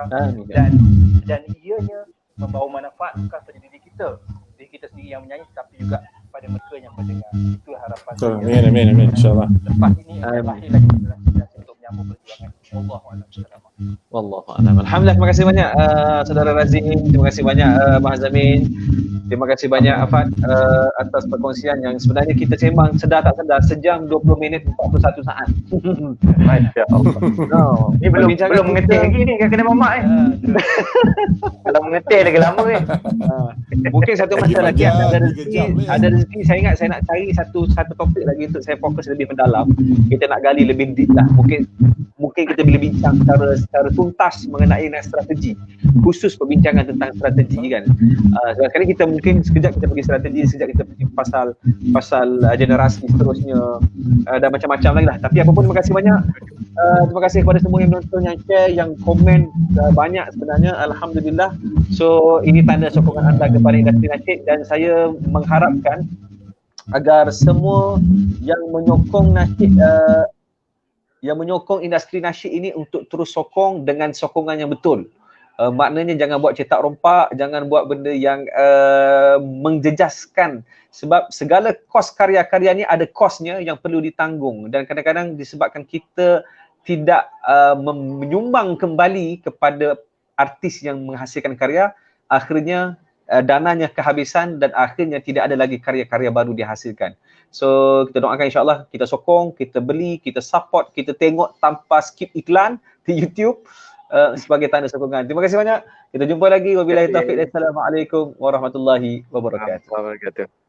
dan ianya membawa manfaat bukan sahaja diri kita sendiri yang menyanyi, tapi juga pada mereka yang mendengar. Itu harapan saya. Amin, insyaAllah. Lepas ini lahir lagi untuk menyambung perjuangan. Wallahualam. Alhamdulillah, terima kasih banyak saudara Razim, terima kasih banyak Abang Azamin, terima kasih banyak Afad atas perkongsian yang sebenarnya kita sembang sedar tak sedar sejam 20 minit 41 saat. Masya-Allah. No, Ni belum mengetih lagi ni, kena mamak Kalau mengetih lagi lama ni. Mungkin satu masa lagi ada jam, rezeki, saya ingat saya nak cari satu topik lagi untuk saya fokus lebih mendalam. Kita nak gali lebih deep lah. Mungkin kita boleh bincang secara tuntas mengenai strategi, khusus perbincangan tentang strategi kan. Sekarang kita mungkin sekejap kita pergi strategi, sekejap kita pergi pasal generasi seterusnya dan macam-macam lagi lah. Tapi apa pun terima kasih banyak. Terima kasih kepada semua yang nonton, yang share, yang komen, banyak sebenarnya, alhamdulillah. So ini tanda sokongan anda kepada industri nasyid, dan saya mengharapkan agar semua yang menyokong nasyid yang menyokong industri nasyid ini untuk terus sokong dengan sokongan yang betul. Maknanya jangan buat cetak rompak, jangan buat benda yang menjejaskan, sebab segala kos karya-karya ni ada kosnya yang perlu ditanggung, dan kadang-kadang disebabkan kita tidak menyumbang kembali kepada artis yang menghasilkan karya, akhirnya dananya kehabisan dan akhirnya tidak ada lagi karya-karya baru dihasilkan. So kita doakan insyaAllah, kita sokong, kita beli, kita support, kita tengok tanpa skip iklan di YouTube sebagai tanda sokongan. Terima kasih banyak. Kita jumpa lagi. Wabillahi taufiq. Assalamualaikum warahmatullahi wabarakatuh.